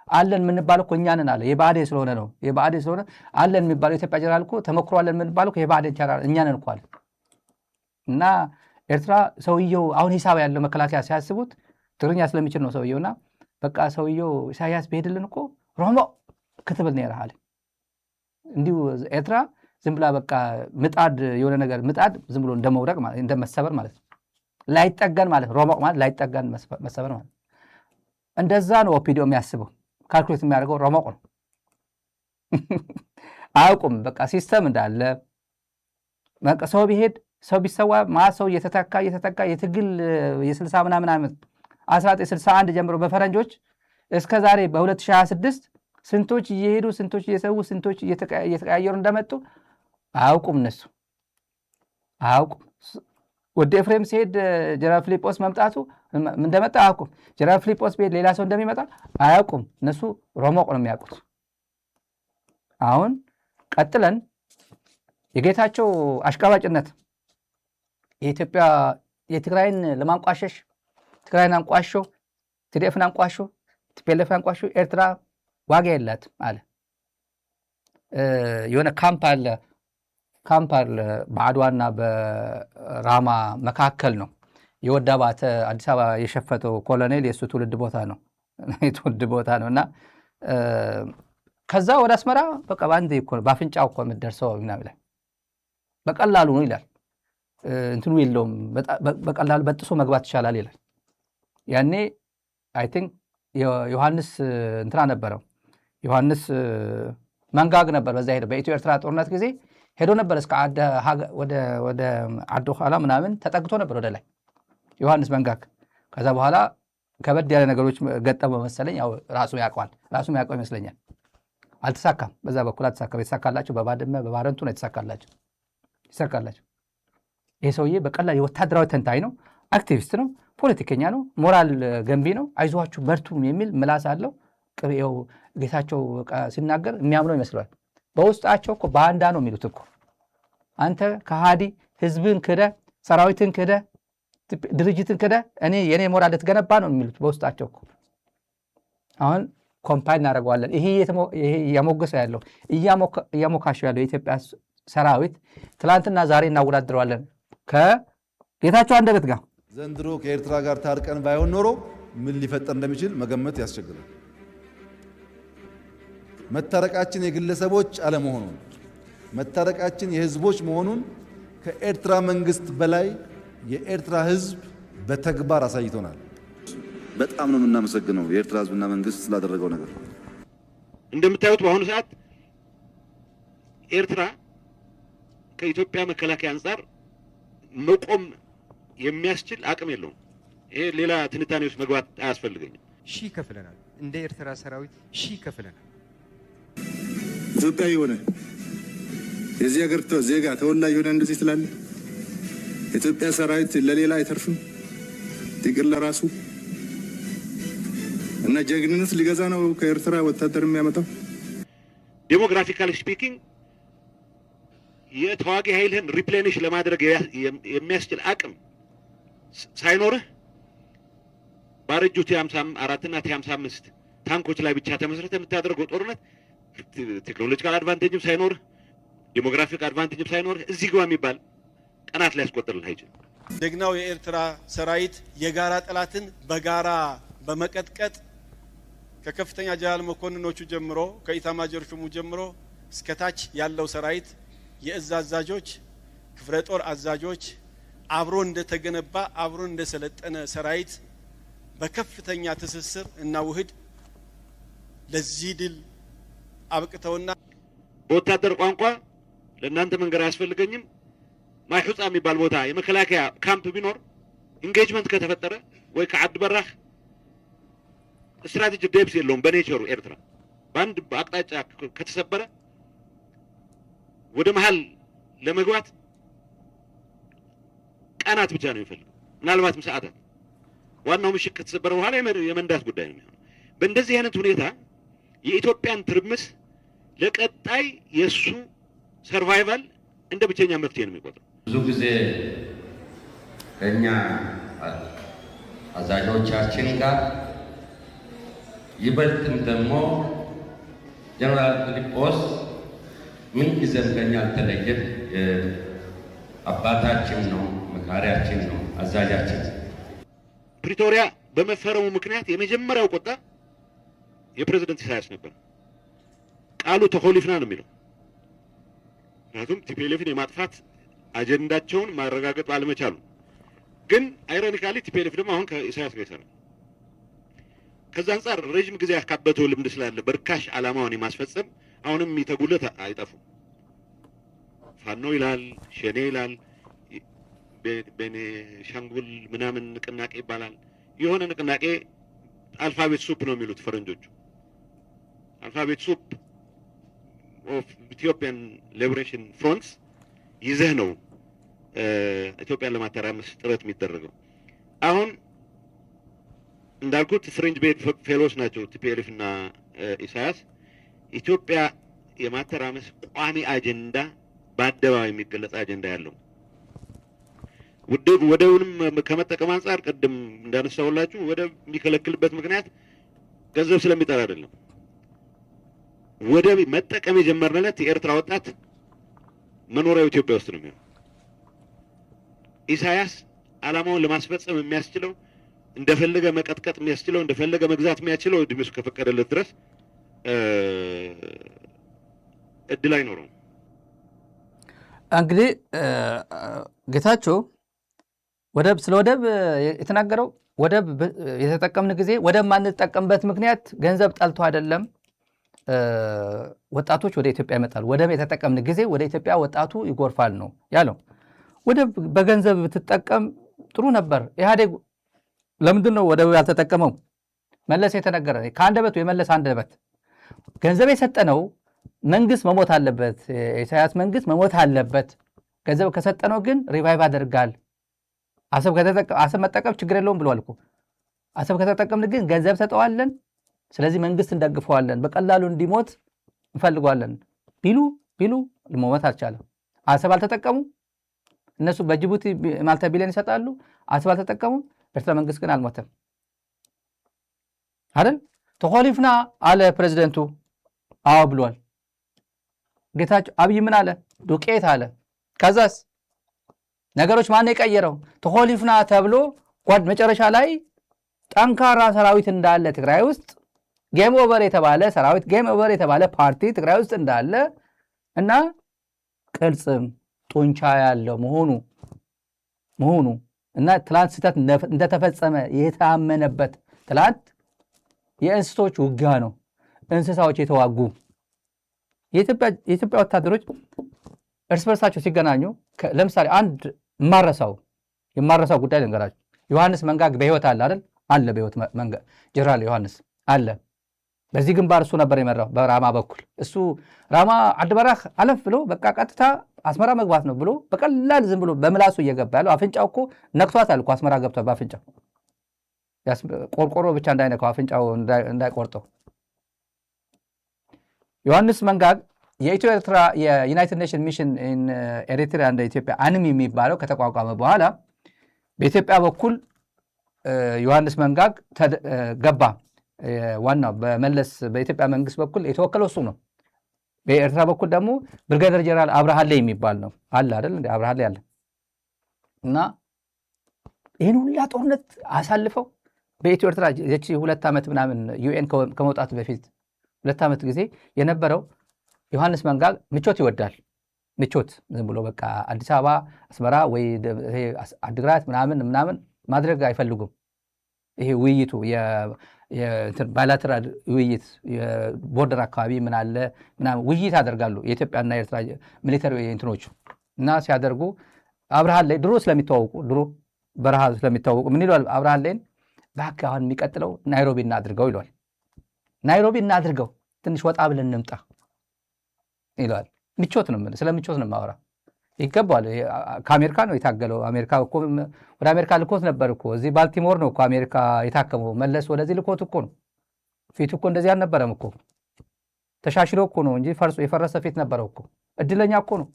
አለን የምንባለው እኮ እኛ ነን አለ። የብአዴን ስለሆነ ነው የብአዴን ስለሆነ አለን የሚባለው የኢትዮጵያ ጀራል እኮ ተሞክሯለን የምንባለው የብአዴን ጀራል እኛ ነን እኮ አለ። እና ኤርትራ ሰውየው አሁን ሂሳብ ያለው መከላከያ ሲያስቡት ትግርኛ ስለሚችል ነው ሰውየውና በቃ ሰውየው ኢሳያስ ቢሄድልን እኮ ሮሞ ክትብል ነው ያለው። እንዲሁ ኤርትራ ዝም ብላ በቃ ምጣድ የሆነ ነገር ምጣድ ዝም ብሎ እንደመውደቅ ማለት እንደመሰበር ማለት ነው። ላይጠገን ማለት ሮሞቅ ማለት ላይጠገን መሰበር ማለት እንደዛ ነው። ኦፒዲዮ የሚያስበው ካልኩሌት የሚያደርገው ሮሞቅ ነው። አያውቁም በቃ ሲስተም እንዳለ በቃ ሰው ቢሄድ ሰው ቢሰዋ ማለት ሰው እየተተካ የትግል የ60 ምናምን ዓመት 1961 ጀምሮ በፈረንጆች እስከ ዛሬ በ2026 ስንቶች እየሄዱ ስንቶች እየሰው ስንቶች እየተቀያየሩ እንደመጡ አያውቁም። እነሱ አያውቁም። ወደ ኤፍሬም ሲሄድ ጀነራል ፊሊጶስ መምጣቱ እንደመጣ አያውቁም። ጀነራል ፊሊጶስ ቤት ሌላ ሰው እንደሚመጣ አያውቁም። እነሱ ሮሞቅ ነው የሚያውቁት። አሁን ቀጥለን የጌታቸው አሽቃባጭነት የኢትዮጵያ የትግራይን ለማንቋሸሽ ትግራይን አንቋሾ ቲዲኤፍን አንቋሾ ቲፒኤልኤፍን አንቋሾ ኤርትራ ዋጋ የላትም አለ። የሆነ ካምፕ አለ በአድዋና በራማ መካከል ነው። የወዳባተ አዲስ አበባ የሸፈተው ኮሎኔል የእሱ ትውልድ ቦታ ነው እና ከዛ ወደ አስመራ በቃ በአንድ በአፍንጫው እኮ የምትደርሰው ምናምን ይላል። በቀላሉ ነው ይላል። እንትኑ የለውም በቀላሉ በጥሶ መግባት ይቻላል ይላል። ያኔ አይ ቲንክ ዮሐንስ እንትና ነበረው ዮሐንስ መንጋግ ነበር በዛ ሄደ በኢትዮ ኤርትራ ጦርነት ጊዜ ሄዶ ነበር እስከ ወደ አዶ ኋላ ምናምን ተጠግቶ ነበር ወደ ላይ ዮሐንስ መንጋግ። ከዛ በኋላ ከበድ ያለ ነገሮች ገጠመው መሰለኝ። ያው ራሱ ያውቀው ይመስለኛል። አልተሳካም፣ በዛ በኩል አልተሳካም። የተሳካላቸው በባድመ በባረንቱ ነው የተሳካላቸው። ይሄ ሰውዬ በቀላል የወታደራዊ ተንታኝ ነው፣ አክቲቪስት ነው፣ ፖለቲከኛ ነው፣ ሞራል ገንቢ ነው። አይዟችሁ በርቱም የሚል ምላስ አለው። ቅቤው ጌታቸው ሲናገር የሚያምነው ይመስለዋል። በውስጣቸው እኮ ባንዳ ነው የሚሉት እኮ አንተ ከሃዲ ህዝብን ክደ ሰራዊትን ክደ ድርጅትን ክደ የኔ ሞራል ልትገነባ ነው የሚሉት በውስጣቸው እኮ። አሁን ኮምፓይል እናደርገዋለን። ይሄ እያሞገሰ ያለው እያሞካሸው ያለው የኢትዮጵያ ሰራዊት ትላንትና ዛሬ እናወዳድረዋለን ከጌታቸው አንደበት ጋር። ዘንድሮ ከኤርትራ ጋር ታርቀን ባይሆን ኖሮ ምን ሊፈጠር እንደሚችል መገመት ያስቸግራል። መታረቃችን የግለሰቦች አለመሆኑን መታረቃችን የህዝቦች መሆኑን ከኤርትራ መንግስት በላይ የኤርትራ ህዝብ በተግባር አሳይቶናል። በጣም ነው የምናመሰግነው የኤርትራ ህዝብና መንግስት ስላደረገው ነገር። እንደምታዩት በአሁኑ ሰዓት ኤርትራ ከኢትዮጵያ መከላከያ አንጻር መቆም የሚያስችል አቅም የለውም። ይሄ ሌላ ትንታኔ ውስጥ መግባት አያስፈልገኝም። ሺህ ከፍለናል። እንደ ኤርትራ ሰራዊት ሺህ ከፍለናል። ኢትዮጵያዊ የሆነ የዚህ ሀገር ዜጋ ተወላጅ የሆነ እንደዚህ ስላለ ኢትዮጵያ ሰራዊት ለሌላ አይተርፍም፣ ጥቅል ለራሱ እና ጀግንነት ሊገዛ ነው ከኤርትራ ወታደር የሚያመጣው። ዴሞግራፊካሊ ስፒኪንግ የተዋጊ ኃይልህን ሪፕሌኒሽ ለማድረግ የሚያስችል አቅም ሳይኖርህ ባረጁ ቲ54 እና ቲ55 ታንኮች ላይ ብቻ ተመስርተህ የምታደርገው ጦርነት ቴክኖሎጂካል አድቫንቴጅም ሳይኖርህ ዴሞግራፊክ አድቫንቴጅም ሳይኖርህ እዚህ ግባ የሚባል ቀናት ላይ ያስቆጥርልህ አይችልም። ጀግናው የኤርትራ ሰራዊት የጋራ ጠላትን በጋራ በመቀጥቀጥ ከከፍተኛ ጀነራል መኮንኖቹ ጀምሮ ከኢታማዦር ሹሙ ጀምሮ እስከታች ያለው ሰራዊት የእዝ አዛዦች፣ ክፍለ ጦር አዛዦች አብሮ እንደተገነባ አብሮ እንደሰለጠነ ሰራዊት በከፍተኛ ትስስር እና ውህድ ለዚህ ድል አብቅተውና በወታደር ቋንቋ ለእናንተ መንገር አያስፈልገኝም። ማይሑጻ የሚባል ቦታ የመከላከያ ካምፕ ቢኖር ኢንጌጅመንት ከተፈጠረ ወይ ከዓዲ በራህ ስትራቴጂ ዴፕስ የለውም በኔቸሩ ኤርትራ በአንድ አቅጣጫ ከተሰበረ ወደ መሃል ለመግባት ቀናት ብቻ ነው የሚፈልገው፣ ምናልባትም ሰዓታት። ዋናው ምሽግ ከተሰበረ በኋላ የመንዳት ጉዳይ ነው የሚሆነው። በእንደዚህ አይነት ሁኔታ የኢትዮጵያን ትርምስ ለቀጣይ የሱ ሰርቫይቫል እንደ ብቸኛ መፍትሄ ነው የሚቆጥረው። ብዙ ጊዜ ከኛ አዛዦቻችን ጋር ይበልጥም ደግሞ ጀነራል ፊሊጶስ ምን ጊዜም ከኛ አልተለየ አባታችን ነው፣ መካሪያችን ነው፣ አዛዣችን። ፕሪቶሪያ በመፈረሙ ምክንያት የመጀመሪያው ቁጣ የፕሬዝዳንት ኢሳያስ ነበር። ቃሉ ተኮሊፍና ነው የሚለው። ምክንያቱም ቲፒኤልኤፍን የማጥፋት አጀንዳቸውን ማረጋገጥ ባለመቻሉ። ግን አይሮኒካሊ ቲፒኤልኤፍ ደግሞ አሁን ከኢሳያስ ጋር ይሰራል። ከዛ አንጻር ረጅም ጊዜ ያካበተው ልምድ ስላለ በርካሽ ዓላማውን የማስፈጸም አሁንም የሚተጉለት አይጠፉም። ፋኖ ይላል፣ ሸኔ ይላል፣ ቤኒሻንጉል ምናምን ንቅናቄ ይባላል። የሆነ ንቅናቄ አልፋቤት ሱፕ ነው የሚሉት ፈረንጆቹ። አልፋቤት ሱፕ ኦፍ ኢትዮጵያን ሊበሬሽን ፍሮንትስ ይዘህ ነው ኢትዮጵያን ለማተራመስ ጥረት የሚደረገው። አሁን እንዳልኩት ፍሬንች ቤድ ፌሎስ ናቸው ቲፒኤልኤፍ እና ኢሳያስ። ኢትዮጵያ የማተራመስ ቋሚ አጀንዳ በአደባባይ የሚገለጽ አጀንዳ ያለው ወደቡንም ከመጠቀም አንጻር ቅድም እንዳነሳሁላችሁ ወደብ የሚከለክልበት ምክንያት ገንዘብ ስለሚጠራ አይደለም። ወደብ መጠቀም የጀመርንለት የኤርትራ ወጣት መኖሪያው ኢትዮጵያ ውስጥ ነው የሚሆነው። ኢሳያስ ዓላማውን ለማስፈጸም የሚያስችለው እንደፈለገ መቀጥቀጥ የሚያስችለው እንደፈለገ መግዛት የሚያስችለው እድሜው ከፈቀደለት ድረስ እድል አይኖረውም። እንግዲህ ጌታቸው ስለ ወደብ የተናገረው ወደብ የተጠቀምን ጊዜ ወደብ ማንጠቀምበት ምክንያት ገንዘብ ጠልቶ አይደለም፣ ወጣቶች ወደ ኢትዮጵያ ይመጣሉ። ወደብ የተጠቀምን ጊዜ ወደ ኢትዮጵያ ወጣቱ ይጎርፋል ነው ያለው። ወደብ በገንዘብ ብትጠቀም ጥሩ ነበር። ኢህአዴግ ለምንድን ነው ወደብ ያልተጠቀመው? መለስ የተነገረ ከአንደበቱ የመለስ አንደበት ገንዘብ የሰጠነው መንግስት መሞት አለበት፣ የኢሳያስ መንግስት መሞት አለበት። ገንዘብ ከሰጠነው ግን ሪቫይቭ ያደርጋል። አሰብ መጠቀም ችግር የለውም ብለዋል እኮ። አሰብ ከተጠቀምን ግን ገንዘብ ሰጠዋለን፣ ስለዚህ መንግስት እንደግፈዋለን፣ በቀላሉ እንዲሞት እንፈልገዋለን ቢሉ መሞት አልቻለም። አሰብ አልተጠቀሙ። እነሱ በጅቡቲ ማልታ ቢሊዮን ይሰጣሉ፣ አሰብ አልተጠቀሙም። ኤርትራ መንግስት ግን አልሞተም አይደል? ተኮሊፍና አለ ፕሬዚደንቱ። አዎ ብሏል። ጌታቸው አብይ ምን አለ? ዱቄት አለ። ከዛስ ነገሮች ማን የቀየረው? ተኮሊፍና ተብሎ መጨረሻ ላይ ጠንካራ ሰራዊት እንዳለ ትግራይ ውስጥ ጌም ኦቨር የተባለ ሰራዊት ጌም ኦቨር የተባለ ፓርቲ ትግራይ ውስጥ እንዳለ እና ቅልጽም ጡንቻ ያለው መሆኑ እና ትላንት ስህተት እንደተፈጸመ የታመነበት ትላንት የእንስሶች ውጊያ ነው። እንስሳዎች የተዋጉ የኢትዮጵያ ወታደሮች እርስ በርሳቸው ሲገናኙ ለምሳሌ አንድ የማረሳው ጉዳይ ልንገራችሁ። ዮሐንስ መንጋግ በህይወት አለ አይደል? አለ በህይወት ጀነራል ዮሐንስ አለ። በዚህ ግንባር እሱ ነበር የመራው በራማ በኩል። እሱ ራማ አድበራህ አለፍ ብሎ በቃ ቀጥታ አስመራ መግባት ነው ብሎ በቀላል ዝም ብሎ በምላሱ እየገባ ያለው አፍንጫው እኮ ነክቷታል እኮ አስመራ ገብቷል። በአፍንጫው ቆርቆሮ ብቻ እንዳይነካው አፍንጫው እንዳይቆርጠው። ዮሐንስ መንጋግ የኢትዮ ኤርትራ የዩናይትድ ኔሽን ሚሽን ኤሪትሪያ እንደ ኢትዮጵያ አንሚ የሚባለው ከተቋቋመ በኋላ በኢትዮጵያ በኩል ዮሐንስ መንጋግ ገባ። ዋናው በመለስ በኢትዮጵያ መንግስት በኩል የተወከለው እሱ ነው። በኤርትራ በኩል ደግሞ ብርጋዴር ጀነራል አብርሃሌ የሚባል ነው አለ አይደል? እንደ አብርሃሌ አለ እና ይህን ሁላ ጦርነት አሳልፈው በኢትዮ ኤርትራ 2 ዓመት ምናምን ዩኤን ከመውጣቱ በፊት 2 ዓመት ጊዜ የነበረው ዮሐንስ መንጋግ ምቾት ይወዳል። ምቾት ዝም ብሎ በቃ አዲስ አበባ፣ አስመራ ወይ አድግራት ምናምን ማድረግ አይፈልጉም። ይሄ ውይይቱ ባይላተራል ውይይት ቦርደር አካባቢ ምን አለ ምናምን ውይይት ያደርጋሉ የኢትዮጵያና የኤርትራ ሚሊተሪ እንትኖቹ እና ሲያደርጉ አብርሃን ላይ ድሮ በረሃ ስለሚታወቁ ምን ይለዋል? አብርሃን ላይን እባክህ አሁን የሚቀጥለው ናይሮቢ እናድርገው ይለዋል። ናይሮቢ እናድርገው ትንሽ ወጣ ብለን እንምጣ ይለዋል። ምቾት ነው ስለ ምቾት ነው የማወራ። ይገባል። ከአሜሪካ ነው የታገለው። አሜሪካ እኮ ወደ አሜሪካ ልኮት ነበር እኮ። እዚህ ባልቲሞር ነው እኮ አሜሪካ የታከመው። መለስ ወደዚህ ልኮት እኮ ነው። ፊቱ እኮ እንደዚህ አልነበረም እኮ። ተሻሽሎ እኮ ነው እንጂ የፈረሰ ፊት ነበረው እኮ። እድለኛ እኮ ነው።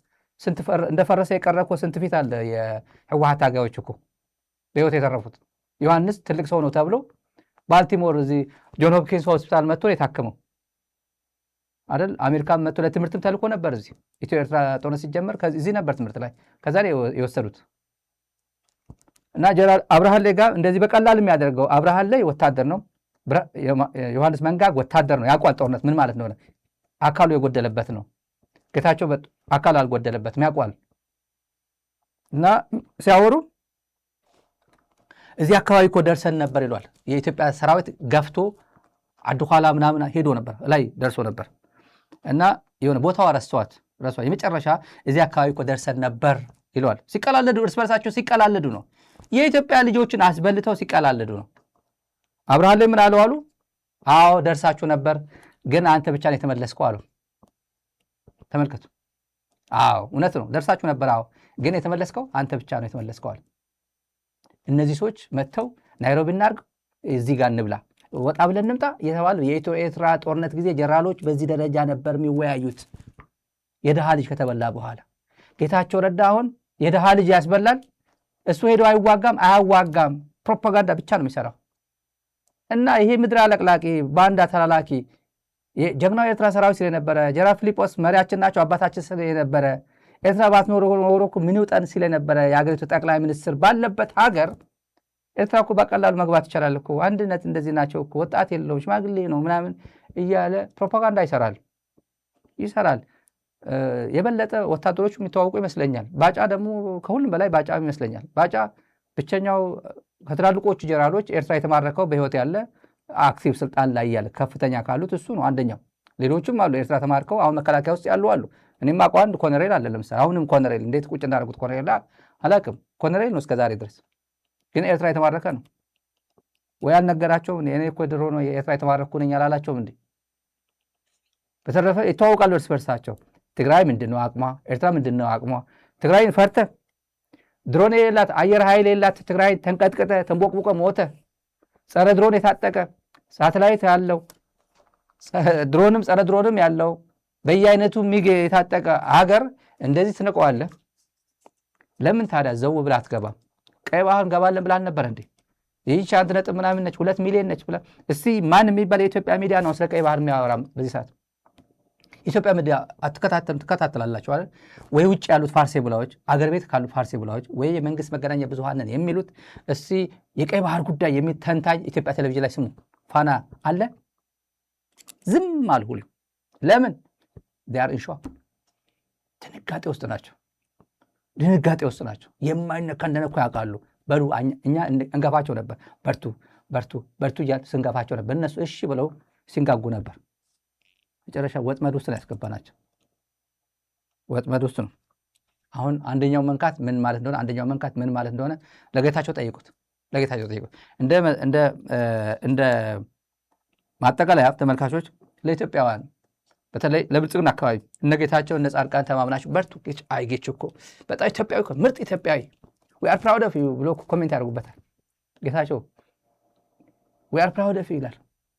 እንደፈረሰ የቀረ እኮ ስንት ፊት አለ የህወሓት ታጋዮች እኮ በህይወት የተረፉት። ዮሐንስ ትልቅ ሰው ነው ተብሎ ባልቲሞር እዚህ ጆን ሆፕኪንስ ሆስፒታል መጥቶ የታከመው አይደል? አሜሪካን መጥቶ ለትምህርትም ተልኮ ነበር። እዚህ ኢትዮ ኤርትራ ጦርነት ሲጀመር እዚህ ነበር ትምህርት ላይ። ከዛ ላይ የወሰዱት እና ጀነራል አብርሃን ላይ ጋር እንደዚህ በቀላል የሚያደርገው አብርሃን ላይ ወታደር ነው። ዮሐንስ መንጋግ ወታደር ነው። ያውቋል ጦርነት ምን ማለት ነው። አካሉ የጎደለበት ነው። ጌታቸው አካል አልጎደለበትም፣ ያውቋል። እና ሲያወሩ እዚህ አካባቢ እኮ ደርሰን ነበር ይሏል። የኢትዮጵያ ሰራዊት ገፍቶ አድኋላ ምናምን ሄዶ ነበር፣ ላይ ደርሶ ነበር እና የሆነ ቦታው ረስተዋት የመጨረሻ እዚህ አካባቢ እኮ ደርሰን ነበር ይለዋል። ሲቀላለዱ እርስ በርሳቸው ሲቀላለዱ ነው። የኢትዮጵያ ልጆችን አስበልተው ሲቀላለዱ ነው። አብርሃን ላይ ምን አለው አሉ? አዎ ደርሳችሁ ነበር፣ ግን አንተ ብቻ ነው የተመለስከው አሉ። ተመልከቱ። አዎ እውነት ነው፣ ደርሳችሁ ነበር። አዎ ግን የተመለስከው አንተ ብቻ ነው የተመለስከው አሉ። እነዚህ ሰዎች መጥተው ናይሮቢ እናድርግ፣ እዚህ ጋር እንብላ፣ ወጣ ብለን እንምጣ የተባለው የኢትዮ ኤርትራ ጦርነት ጊዜ ጀነራሎች በዚህ ደረጃ ነበር የሚወያዩት። የድሃ ልጅ ከተበላ በኋላ ጌታቸው ረዳ አሁን የድሃ ልጅ ያስበላል። እሱ ሄዶ አያዋጋም፣ ፕሮፓጋንዳ ብቻ ነው የሚሰራው። እና ይሄ ምድር አለቅላቂ ባንዳ ተላላኪ ጀግናው የኤርትራ ሰራዊት ስለነበረ ጀነራል ፊሊጶስ መሪያችን ናቸው አባታችን ስለነበረ ኤርትራ ባትኖር ኖሮ እኮ ምን ይውጠን ስለነበረ የሀገሪቱ ጠቅላይ ሚኒስትር ባለበት ሀገር ኤርትራ እኮ በቀላሉ መግባት ይቻላል እኮ፣ አንድነት እንደዚህ ናቸው እኮ፣ ወጣት የለውም ሽማግሌ ነው ምናምን እያለ ፕሮፓጋንዳ ይሰራል። የበለጠ ወታደሮቹ የሚተዋወቁ ይመስለኛል። ባጫ ደግሞ ከሁሉም በላይ ባጫ ይመስለኛል። ባጫ ብቸኛው ከትላልቆቹ ጀነራሎች ኤርትራ የተማረከው በህይወት ያለ አክቲቭ ስልጣን ላይ ያለ ከፍተኛ ካሉት እሱ ነው አንደኛው። ሌሎችም አሉ ኤርትራ ተማርከው አሁን መከላከያ ውስጥ ያሉ አሉ። እኔም አውቀው አንድ ኮሎኔል አለ ለምሳሌ። አሁንም ኮሎኔል እንዴት ቁጭ እንዳደረጉት ኮሎኔል አላውቅም። ኮሎኔል ነው እስከዛሬ ድረስ ግን ኤርትራ የተማረከ ነው ወይ አልነገራቸውም? እኔ እኮ ድሮ ነው የኤርትራ የተማረኩ ነኝ አላላቸውም እንዴ? በተረፈ ይተዋወቃሉ እርስ በርሳቸው። ትግራይ ምንድነው አቅሟ? ኤርትራ ምንድነው አቅሟ? ትግራይን ፈርተ ድሮን የሌላት አየር ኃይል የሌላት ትግራይ ተንቀጥቅጠ ተንቦቅቦቀ ሞተ። ጸረ ድሮን የታጠቀ ሳተላይት ያለው ድሮንም ጸረ ድሮንም ያለው በየአይነቱ ሚግ የታጠቀ ሀገር እንደዚህ ትንቀዋለህ? ለምን ታዲያ ዘው ብላ አትገባም? ቀይ ባህር እንገባለን ብላ አልነበረ እንዴ? ይህች 1 ነጥብ ምናምን ነች 2 ሚሊዮን ነች ብላ እስቲ ማን የሚባል የኢትዮጵያ ሚዲያ ነው ስለ ቀይ ባህር የሚያወራ በዚህ ሰዓት? ኢትዮጵያ ሚዲያ ትከታተላላችሁ አይደል? ወይ ውጭ ያሉት ፋርሴ ብላዎች አገር ቤት ካሉ ፋርሴ ብላዎች ወይ የመንግስት መገናኛ ብዙሃንን የሚሉት እስቲ የቀይ ባህር ጉዳይ የሚተንታኝ ኢትዮጵያ ቴሌቪዥን ላይ ስሙ። ፋና አለ? ዝም አልሁሉ። ለምን? ዲያር ኢንሾ ድንጋጤ ውስጥ ናቸው። ድንጋጤ ውስጥ ናቸው። የማይነካ እንደነኩ ያውቃሉ። በሉ እኛ እንገፋቸው ነበር። በርቱ በርቱ በርቱ እያልን ስንገፋቸው ነበር። እነሱ እሺ ብለው ሲንጋጉ ነበር። መጨረሻ ወጥመድ ውስጥ ነው ያስገባናቸው። ወጥመድ ውስጥ ነው። አሁን አንደኛው መንካት ምን ማለት እንደሆነ ለጌታቸው ጠይቁት። እንደ ማጠቃለያ ተመልካቾች ለኢትዮጵያውያን በተለይ ለብልጽግና አካባቢ እነ ጌታቸው እነ ጻድቃን ተማምናችሁ በርቱ። ጌች እኮ በጣም ኢትዮጵያዊ ምርጥ ኢትዮጵያዊ we are proud of you ብሎ ኮሜንት ያደርጉበታል። ጌታቸው we are proud of you ይላል።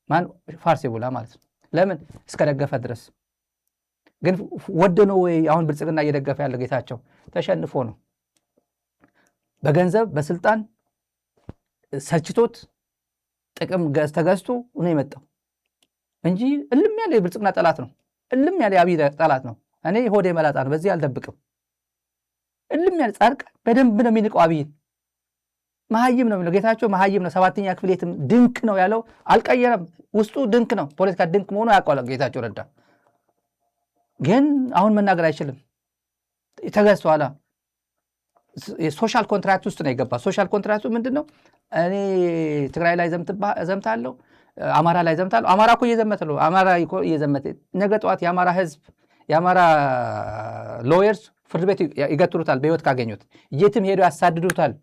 ማን? ፋርሴ ብላ ማለት ነው። ለምን? እስከደገፈ ድረስ። ግን ወደ ነው ወይ አሁን ብልጽግና እየደገፈ ያለ? ጌታቸው ተሸንፎ ነው። በገንዘብ በስልጣን ሰልችቶት ጥቅም ተገዝቶ ነው የመጣው እንጂ እልም ያለ የብልጽግና ጠላት ነው። እልም ያለ የአብይ ጠላት ነው። እኔ ሆዴ መላጣ ነው፣ በዚህ አልደብቅም። እልም ያለ ጻድቃን በደንብ ነው የሚንቀው አብይን። መሀይም ነው የሚለው ጌታቸው፣ መሀይም ነው። 7ኛ ክፍል የትም ድንክ ነው ያለው አልቀየረም። ውስጡ ድንክ ነው፣ ፖለቲካ ድንክ መሆኑ ያውቀዋል ጌታቸው ረዳ። ግን አሁን መናገር አይችልም። ተገዝቷል። የሶሻል ኮንትራክት ውስጥ ነው የገባ። ሶሻል ኮንትራክቱ ምንድን ነው? እኔ ትግራይ ላይ ዘምታለሁ፣ አማራ ላይ ዘምታለሁ። አማራ እኮ እየዘመተ ነው። አማራ እኮ እየዘመተ ነገ ጠዋት የአማራ ህዝብ የአማራ ሎየርስ ፍርድ ቤት ይገትሩታል። በህይወት ካገኙት የትም ሄዶ ያሳድዱታል።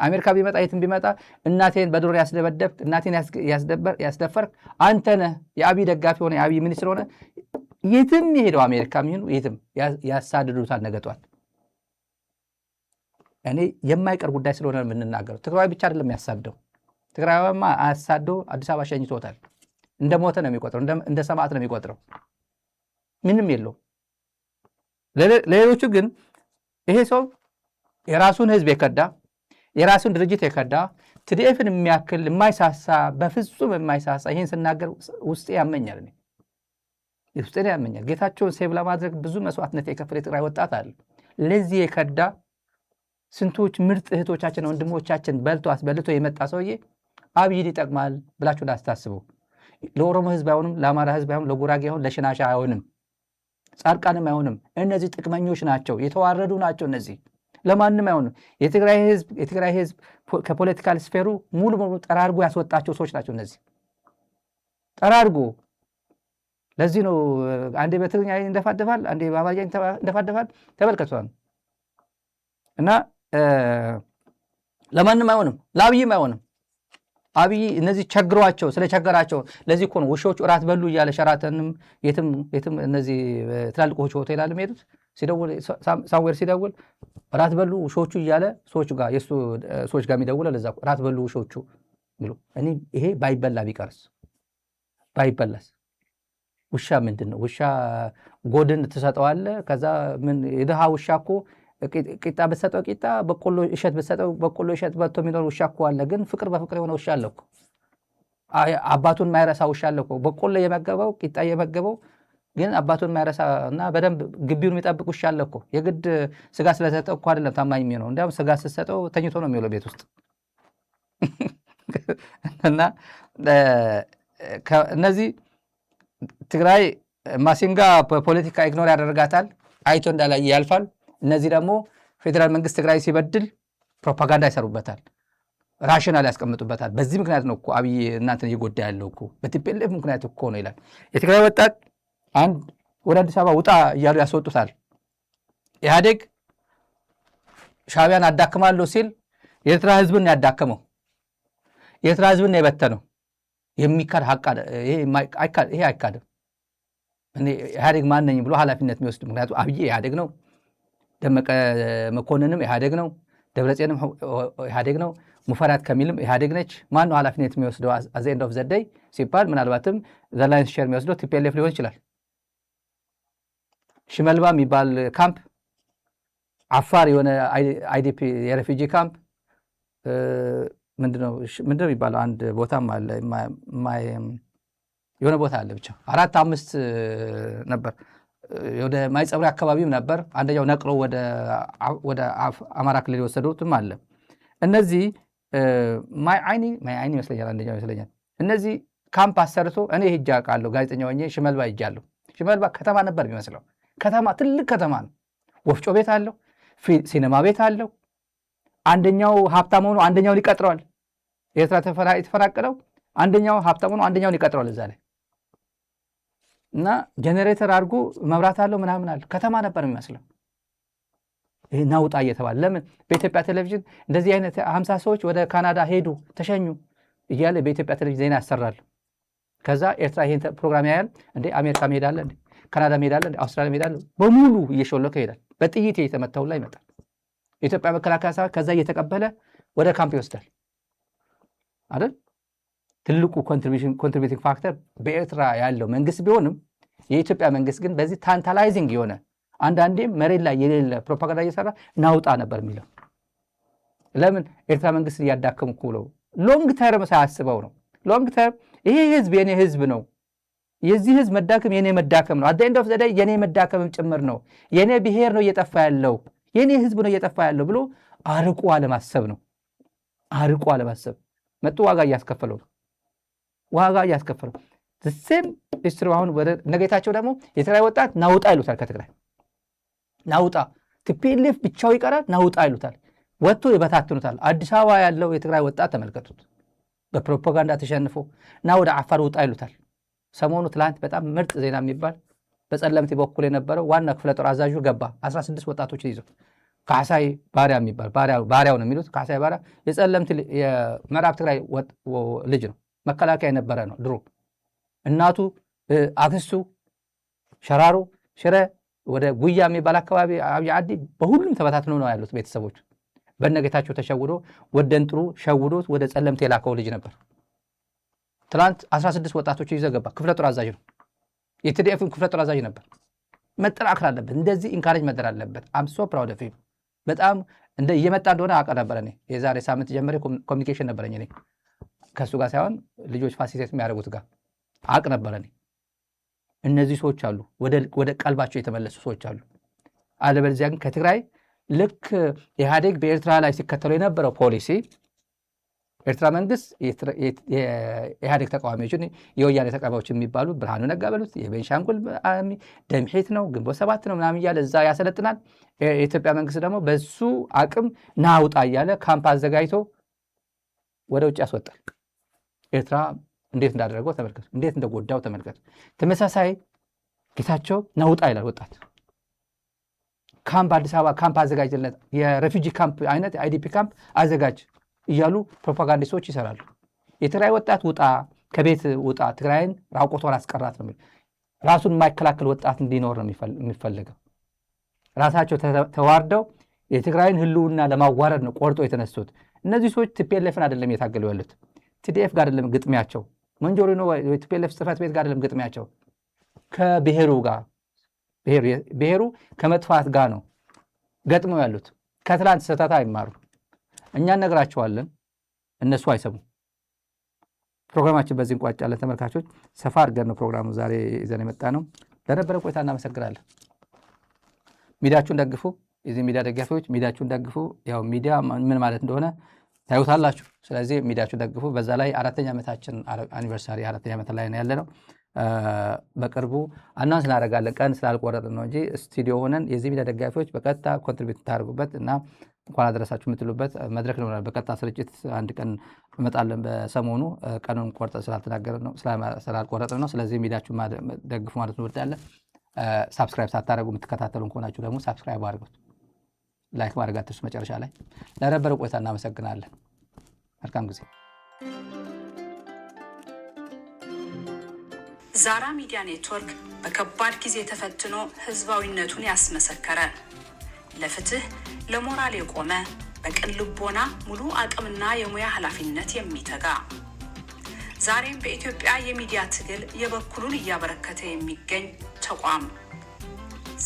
አሜሪካ ቢመጣ የትም ቢመጣ እናቴን በድሮ ያስደበደብክ እናቴን ያስደፈርክ አንተ ነህ። የአብይ ደጋፊ ሆነ የአብይ ሚኒስትር ሆነ የትም የሄደው አሜሪካ የሚሆኑ የትም ያሳድዱታል ነገ ጠዋት። እኔ የማይቀር ጉዳይ ስለሆነ የምንናገረው። ትግራይ ብቻ አይደለም ያሳደው። ትግራይማ አሳዶ አዲስ አበባ ሸኝቶታል። እንደ ሞተ ነው የሚቆጥረው፣ እንደ ሰማዕት ነው የሚቆጥረው። ምንም የለው። ለሌሎቹ ግን ይሄ ሰው የራሱን ህዝብ የከዳ የራሱን ድርጅት የከዳ ትዲኤፍን የሚያክል የማይሳሳ በፍጹም የማይሳሳ ይህን ስናገር ውስጤ ያመኛል። ውስጤ ያመኛል። ጌታቸውን ሴቭ ለማድረግ ብዙ መስዋዕትነት የከፈለ የትግራይ ወጣት አለ። ለዚህ የከዳ ስንቶች ምርጥ እህቶቻችን ወንድሞቻችን በልቶ አስበልቶ የመጣ ሰውዬ አብይን ይጠቅማል ብላችሁ እንዳታስቡ። ለኦሮሞ ህዝብ አይሆንም፣ ለአማራ ህዝብ አይሆንም፣ ለጉራጌ አይሆንም፣ ለሽናሻ አይሆንም፣ ጻድቃንም አይሆንም። እነዚህ ጥቅመኞች ናቸው፣ የተዋረዱ ናቸው። እነዚህ ለማንም አይሆንም። የትግራይ ህዝብ ከፖለቲካል ስፌሩ ሙሉ በሙሉ ጠራርጎ ያስወጣቸው ሰዎች ናቸው። እነዚህ ጠራርጎ። ለዚህ ነው አንዴ በትግርኛ እንደፋደፋል፣ አንዴ በአማርኛ እንደፋደፋል። ተመልከቷል። እና ለማንም አይሆንም፣ ለአብይም አይሆንም። አብይ እነዚህ ቸግሯቸው ስለቸገራቸው ለዚህ እኮ ነው ውሾቹ እራት በሉ እያለ ሸራተንም የትም እነዚህ ትላልቆቹ ሆቴል አለ የሚሄዱት ሲደውል ሳምዌር ሲደውል እራት በሉ ውሾቹ እያለ ሰዎች ጋር የሱ ሰዎች ጋር የሚደውለው ለዛ እራት በሉ ውሾቹ ብሎ። እኔ ይሄ ባይበላ ቢቀርስ ባይበላስ ውሻ ምንድን ነው? ውሻ ጎድን ትሰጠዋለህ። ከዛ ምን የድሃ ውሻ እኮ ቂጣ በተሰጠው ቂጣ በቆሎ እሸት በተሰጠው በቆሎ እሸት በልቶ የሚኖር ውሻ እኮ አለ። ግን ፍቅር በፍቅር የሆነ ውሻ አለ እኮ። አባቱን ማይረሳ ውሻ አለ እኮ። በቆሎ የመገበው ቂጣ የመገበው ግን አባቱን ማይረሳ እና በደንብ ግቢውን የሚጠብቅ ውሻ አለ እኮ። የግድ ስጋ ስለሰጠው እኮ አይደለም ታማኝ የሚሆነው። እንዲያውም ስጋ ስትሰጠው ተኝቶ ነው የሚውለው ቤት ውስጥ። እና እነዚህ ትግራይ ማሲንጋ ፖለቲካ ኢግኖር ያደርጋታል። አይቶ እንዳላየ ያልፋል። እነዚህ ደግሞ ፌዴራል መንግስት ትግራይ ሲበድል ፕሮፓጋንዳ ይሰሩበታል፣ ራሽናል ያስቀምጡበታል። በዚህ ምክንያት ነው እኮ አብይ እናንተን እየጎዳ ያለው እኮ በቲፒኤልኤፍ ምክንያት እኮ ነው ይላል። የትግራይ ወጣት አንድ ወደ አዲስ አበባ ውጣ እያሉ ያስወጡታል። ኢህአዴግ ሻዕቢያን አዳክማለሁ ሲል የኤርትራ ህዝብን ያዳከመው፣ የኤርትራ ህዝብን የበተነው የሚካድ ሀቅ ይሄ አይካድም። ኢህአዴግ ማነኝ ብሎ ኃላፊነት የሚወስድ ምክንያቱም አብይ ኢህአዴግ ነው፣ ደመቀ መኮንንም ኢህአዴግ ነው፣ ደብረጽዮንም ኢህአዴግ ነው፣ ሙፈሪያት ከሚልም ኢህአዴግ ነች። ማን ነው ኃላፊነት የሚወስደው አዘ ኤንድ ኦፍ ዘ ዴይ ሲባል ምናልባትም ዘ ላይንስ ሼር የሚወስደው ቲፒኤልኤፍ ሊሆን ይችላል። ሽመልባ የሚባል ካምፕ፣ አፋር የሆነ አይዲፒ የሬፊጂ ካምፕ ምንድነው የሚባለው አንድ ቦታም አለ የሆነ ቦታ አለ ብቻ 4-5 ነበር። ወደ ማይጸብሪ አካባቢም ነበር። አንደኛው ነቅሎ ወደ አማራ ክልል የወሰዱትም አለ። እነዚህ ማይ አይኒ ይመስለኛል አንደኛው ይመስለኛል። እነዚህ ካምፕ አሰርቶ እኔ ሄጄ አውቃለሁ። ጋዜጠኛ ሆኜ ሽመልባ ሄጃለሁ። ሽመልባ ከተማ ነበር የሚመስለው። ከተማ ትልቅ ከተማ ነው። ወፍጮ ቤት አለው፣ ሲኔማ ቤት አለው። አንደኛው ሀብታም ሆኖ አንደኛውን ይቀጥረዋል። ኤርትራ የተፈናቀለው አንደኛው ሀብታም ሆኖ አንደኛውን ይቀጥረዋል እዛ ላይ እና ጄኔሬተር አድርጎ መብራት አለው ምናምን አለ። ከተማ ነበር የሚመስለው። ይህ ናውጣ እየተባለ ለምን በኢትዮጵያ ቴሌቪዥን እንደዚህ አይነት 50 ሰዎች ወደ ካናዳ ሄዱ ተሸኙ እያለ በኢትዮጵያ ቴሌቪዥን ዜና ያሰራሉ። ከዛ ኤርትራ ይሄን ፕሮግራም ያያል። እንዴ አሜሪካ መሄዳለ እንዴ ካናዳ መሄዳለ እንዴ አውስትራሊያ መሄዳለ በሙሉ እየሾለከ ይሄዳል። በጥይት የተመታው ላይ ይመጣል። የኢትዮጵያ መከላከያ ሰራዊት ከዛ እየተቀበለ ወደ ካምፕ ይወስዳል አይደል? ትልቁ ኮንትሪቢዩቲንግ ፋክተር በኤርትራ ያለው መንግስት ቢሆንም የኢትዮጵያ መንግስት ግን በዚህ ታንታላይዚንግ የሆነ አንዳንዴም መሬት ላይ የሌለ ፕሮፓጋንዳ እየሰራ ናውጣ ነበር የሚለው። ለምን ኤርትራ መንግስት እያዳከሙ ብለው ሎንግ ተርም ሳያስበው ነው። ሎንግ ተርም ይሄ ህዝብ የኔ ህዝብ ነው፣ የዚህ ህዝብ መዳከም የኔ መዳከም ነው፣ አት ዘ ኤንድ ኦፍ ዘ ዴይ የኔ መዳከምም ጭምር ነው፣ የኔ ብሔር ነው እየጠፋ ያለው፣ የኔ ህዝብ ነው እየጠፋ ያለው ብሎ አርቆ አለማሰብ ነው። አርቆ አለማሰብ መጡ ዋጋ እያስከፈለው ነው። ዋጋ እያስከፈለው ሴም ስትሩ። አሁን ወደ ነገታቸው ደግሞ የትግራይ ወጣት ናውጣ ይሉታል። ከትግራይ ናውጣ ቲፒኤልኤፍ ብቻው ይቀራል፣ ናውጣ ይሉታል። ወጥቶ ይበታትኑታል። አዲስ አበባ ያለው የትግራይ ወጣት ተመልከቱት። በፕሮፓጋንዳ ተሸንፎ እና ወደ አፋር ውጣ ይሉታል። ሰሞኑ ትላንት በጣም ምርጥ ዜና የሚባል በጸለምቲ በኩል የነበረው ዋና ክፍለ ጦር አዛዡ ገባ 16 ወጣቶች ይዞ ካሳይ ባሪያ የሚባል ባሪያው ነው የሚሉት። ካሳይ ባሪያ የጸለምቲ የምዕራብ ትግራይ ልጅ ነው። መከላከያ የነበረ ነው ድሮ። እናቱ አክስቱ ሸራሮ ሽረ ወደ ጉያ የሚባል አካባቢ አብይ አዲ በሁሉም ተበታትነው ነው ያሉት ቤተሰቦች። በነጌታቸው ተሸውዶ ወደንጥሩ ሸውዶት ወደ ጸለምቲ የላከው ልጅ ነበር። ትላንት 16 ወጣቶች ይዘው ገባ። ክፍለ ጦር አዛዥ ነው። የቲዲኤፍን ክፍለ ጦር አዛዥ ነበር። መጠናከር አለበት። እንደዚህ ኢንካሬጅ መደረግ አለበት። አም ሶ ፕራውድ ኦፍ ሂም። በጣም እየመጣ እንደሆነ አውቅ ነበር። እኔ የዛሬ ሳምንት ጀምሬ ኮሚኒኬሽን ነበረኝ እኔ ከእሱ ጋር ሳይሆን ልጆች ፋሲሊቴት የሚያደርጉት ጋር አውቅ ነበረ እኔ። እነዚህ ሰዎች አሉ፣ ወደ ቀልባቸው የተመለሱ ሰዎች አሉ። አለበለዚያ ግን ከትግራይ ልክ ኢህአዴግ በኤርትራ ላይ ሲከተሉ የነበረው ፖሊሲ ኤርትራ መንግስት የኢህአዴግ ተቃዋሚዎችን የወያኔ ተቃዋሚዎች የሚባሉ ብርሃኑ ነጋ በሉት የቤንሻንጉል ደምሒት ነው ግንቦት ሰባት ነው ምናምን እያለ እዛ ያሰለጥናል። የኢትዮጵያ መንግስት ደግሞ በሱ አቅም ናውጣ እያለ ካምፕ አዘጋጅቶ ወደ ውጭ ያስወጣል። ኤርትራ እንዴት እንዳደረገው ተመልከቱ፣ እንዴት እንደጎዳው ተመልከቱ። ተመሳሳይ ጌታቸው ናውጣ ይላል ወጣት ካምፕ አዲስ አበባ ካምፕ አዘጋጅለት የሬፊጂ ካምፕ አይነት አይዲፒ ካምፕ አዘጋጅ እያሉ ፕሮፓጋንዲስቶች ይሰራሉ። የትግራይ ወጣት ውጣ፣ ከቤት ውጣ፣ ትግራይን ራቆቷን አስቀራት ነው። ራሱን የማይከላከል ወጣት እንዲኖር ነው የሚፈልገው። ራሳቸው ተዋርደው የትግራይን ህልውና ለማዋረድ ነው ቆርጦ የተነሱት። እነዚህ ሰዎች ቲፒኤልኤፍን አይደለም እየታገሉ ያሉት፣ ቲዲኤፍ ጋር አይደለም ግጥሚያቸው፣ መንጆሪኖ የቲፒኤልኤፍ ጽሕፈት ቤት ጋር አይደለም ግጥሚያቸው፣ ከብሔሩ ጋር ብሔሩ ከመጥፋት ጋር ነው ገጥመው ያሉት። ከትላንት ስህተት አይማሩ። እኛ እነግራቸዋለን፣ እነሱ አይሰሙም። ፕሮግራማችን በዚህ እንቋጫለን። ተመልካቾች ሰፋ አድርገን ነው ፕሮግራሙ ዛሬ ይዘን የመጣ ነው። ለነበረ ቆይታ እናመሰግናለን። ሚዲያችሁን ደግፉ። የዚህ ሚዲያ ደጋፊዎች ሚዲያችሁን ደግፉ። ያው ሚዲያ ምን ማለት እንደሆነ ታዩታላችሁ። ስለዚህ ሚዲያችሁን ደግፉ። በዛ ላይ 4ኛ ዓመታችን አኒቨርሳሪ 4ኛ ዓመት ላይ ነው ያለነው። በቅርቡ አናውንስ እናደርጋለን። ቀን ስላልቆረጥን ነው እንጂ ስቱዲዮ ሆነን የዚህ ሚዲያ ደጋፊዎች በቀጥታ ኮንትሪቢዩት ታደርጉበት እና እንኳን አደረሳችሁ የምትሉበት መድረክ ነው። በቀጥታ ስርጭት አንድ ቀን እንመጣለን። በሰሞኑ ቀኑን ቆርጠን ስላልቆረጥን ነው። ስለዚህ ሚዲያችሁ ደግፉ ማለት ነው። ወዳለ ሳብስክራይብ ሳታደርጉ የምትከታተሉን ከሆናችሁ ደግሞ ሳብስክራይብ አድርጉት፣ ላይክ ማድረግ አትርሱ። መጨረሻ ላይ ለነበረ ቆይታ እናመሰግናለን። መልካም ጊዜ። ዛራ ሚዲያ ኔትወርክ በከባድ ጊዜ ተፈትኖ ህዝባዊነቱን ያስመሰከረ፣ ለፍትህ ለሞራል የቆመ፣ በቅን ልቦና ሙሉ አቅምና የሙያ ኃላፊነት የሚተጋ፣ ዛሬም በኢትዮጵያ የሚዲያ ትግል የበኩሉን እያበረከተ የሚገኝ ተቋም።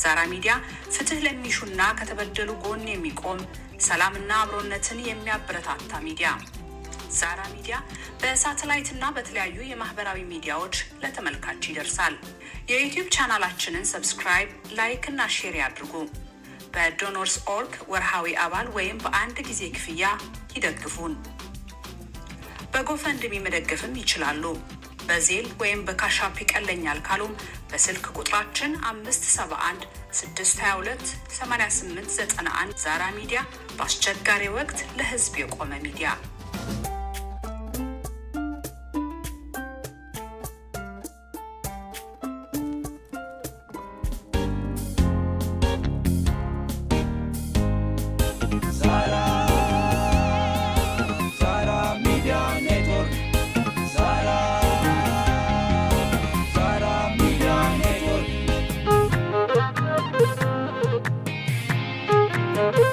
ዛራ ሚዲያ ፍትህ ለሚሹና ከተበደሉ ጎን የሚቆም፣ ሰላምና አብሮነትን የሚያበረታታ ሚዲያ። ዛራ ሚዲያ በሳተላይትና በተለያዩ የማህበራዊ ሚዲያዎች ለተመልካች ይደርሳል። የዩቲዩብ ቻናላችንን ሰብስክራይብ፣ ላይክ እና ሼር ያድርጉ። በዶኖርስ ኦርግ ወርሃዊ አባል ወይም በአንድ ጊዜ ክፍያ ይደግፉን። በጎፈንድሚ መደገፍም ይችላሉ። በዜል ወይም በካሻፕ ይቀለኛል ካሉም በስልክ ቁጥራችን 571 622 8891። ዛራ ሚዲያ በአስቸጋሪ ወቅት ለህዝብ የቆመ ሚዲያ። Thank you.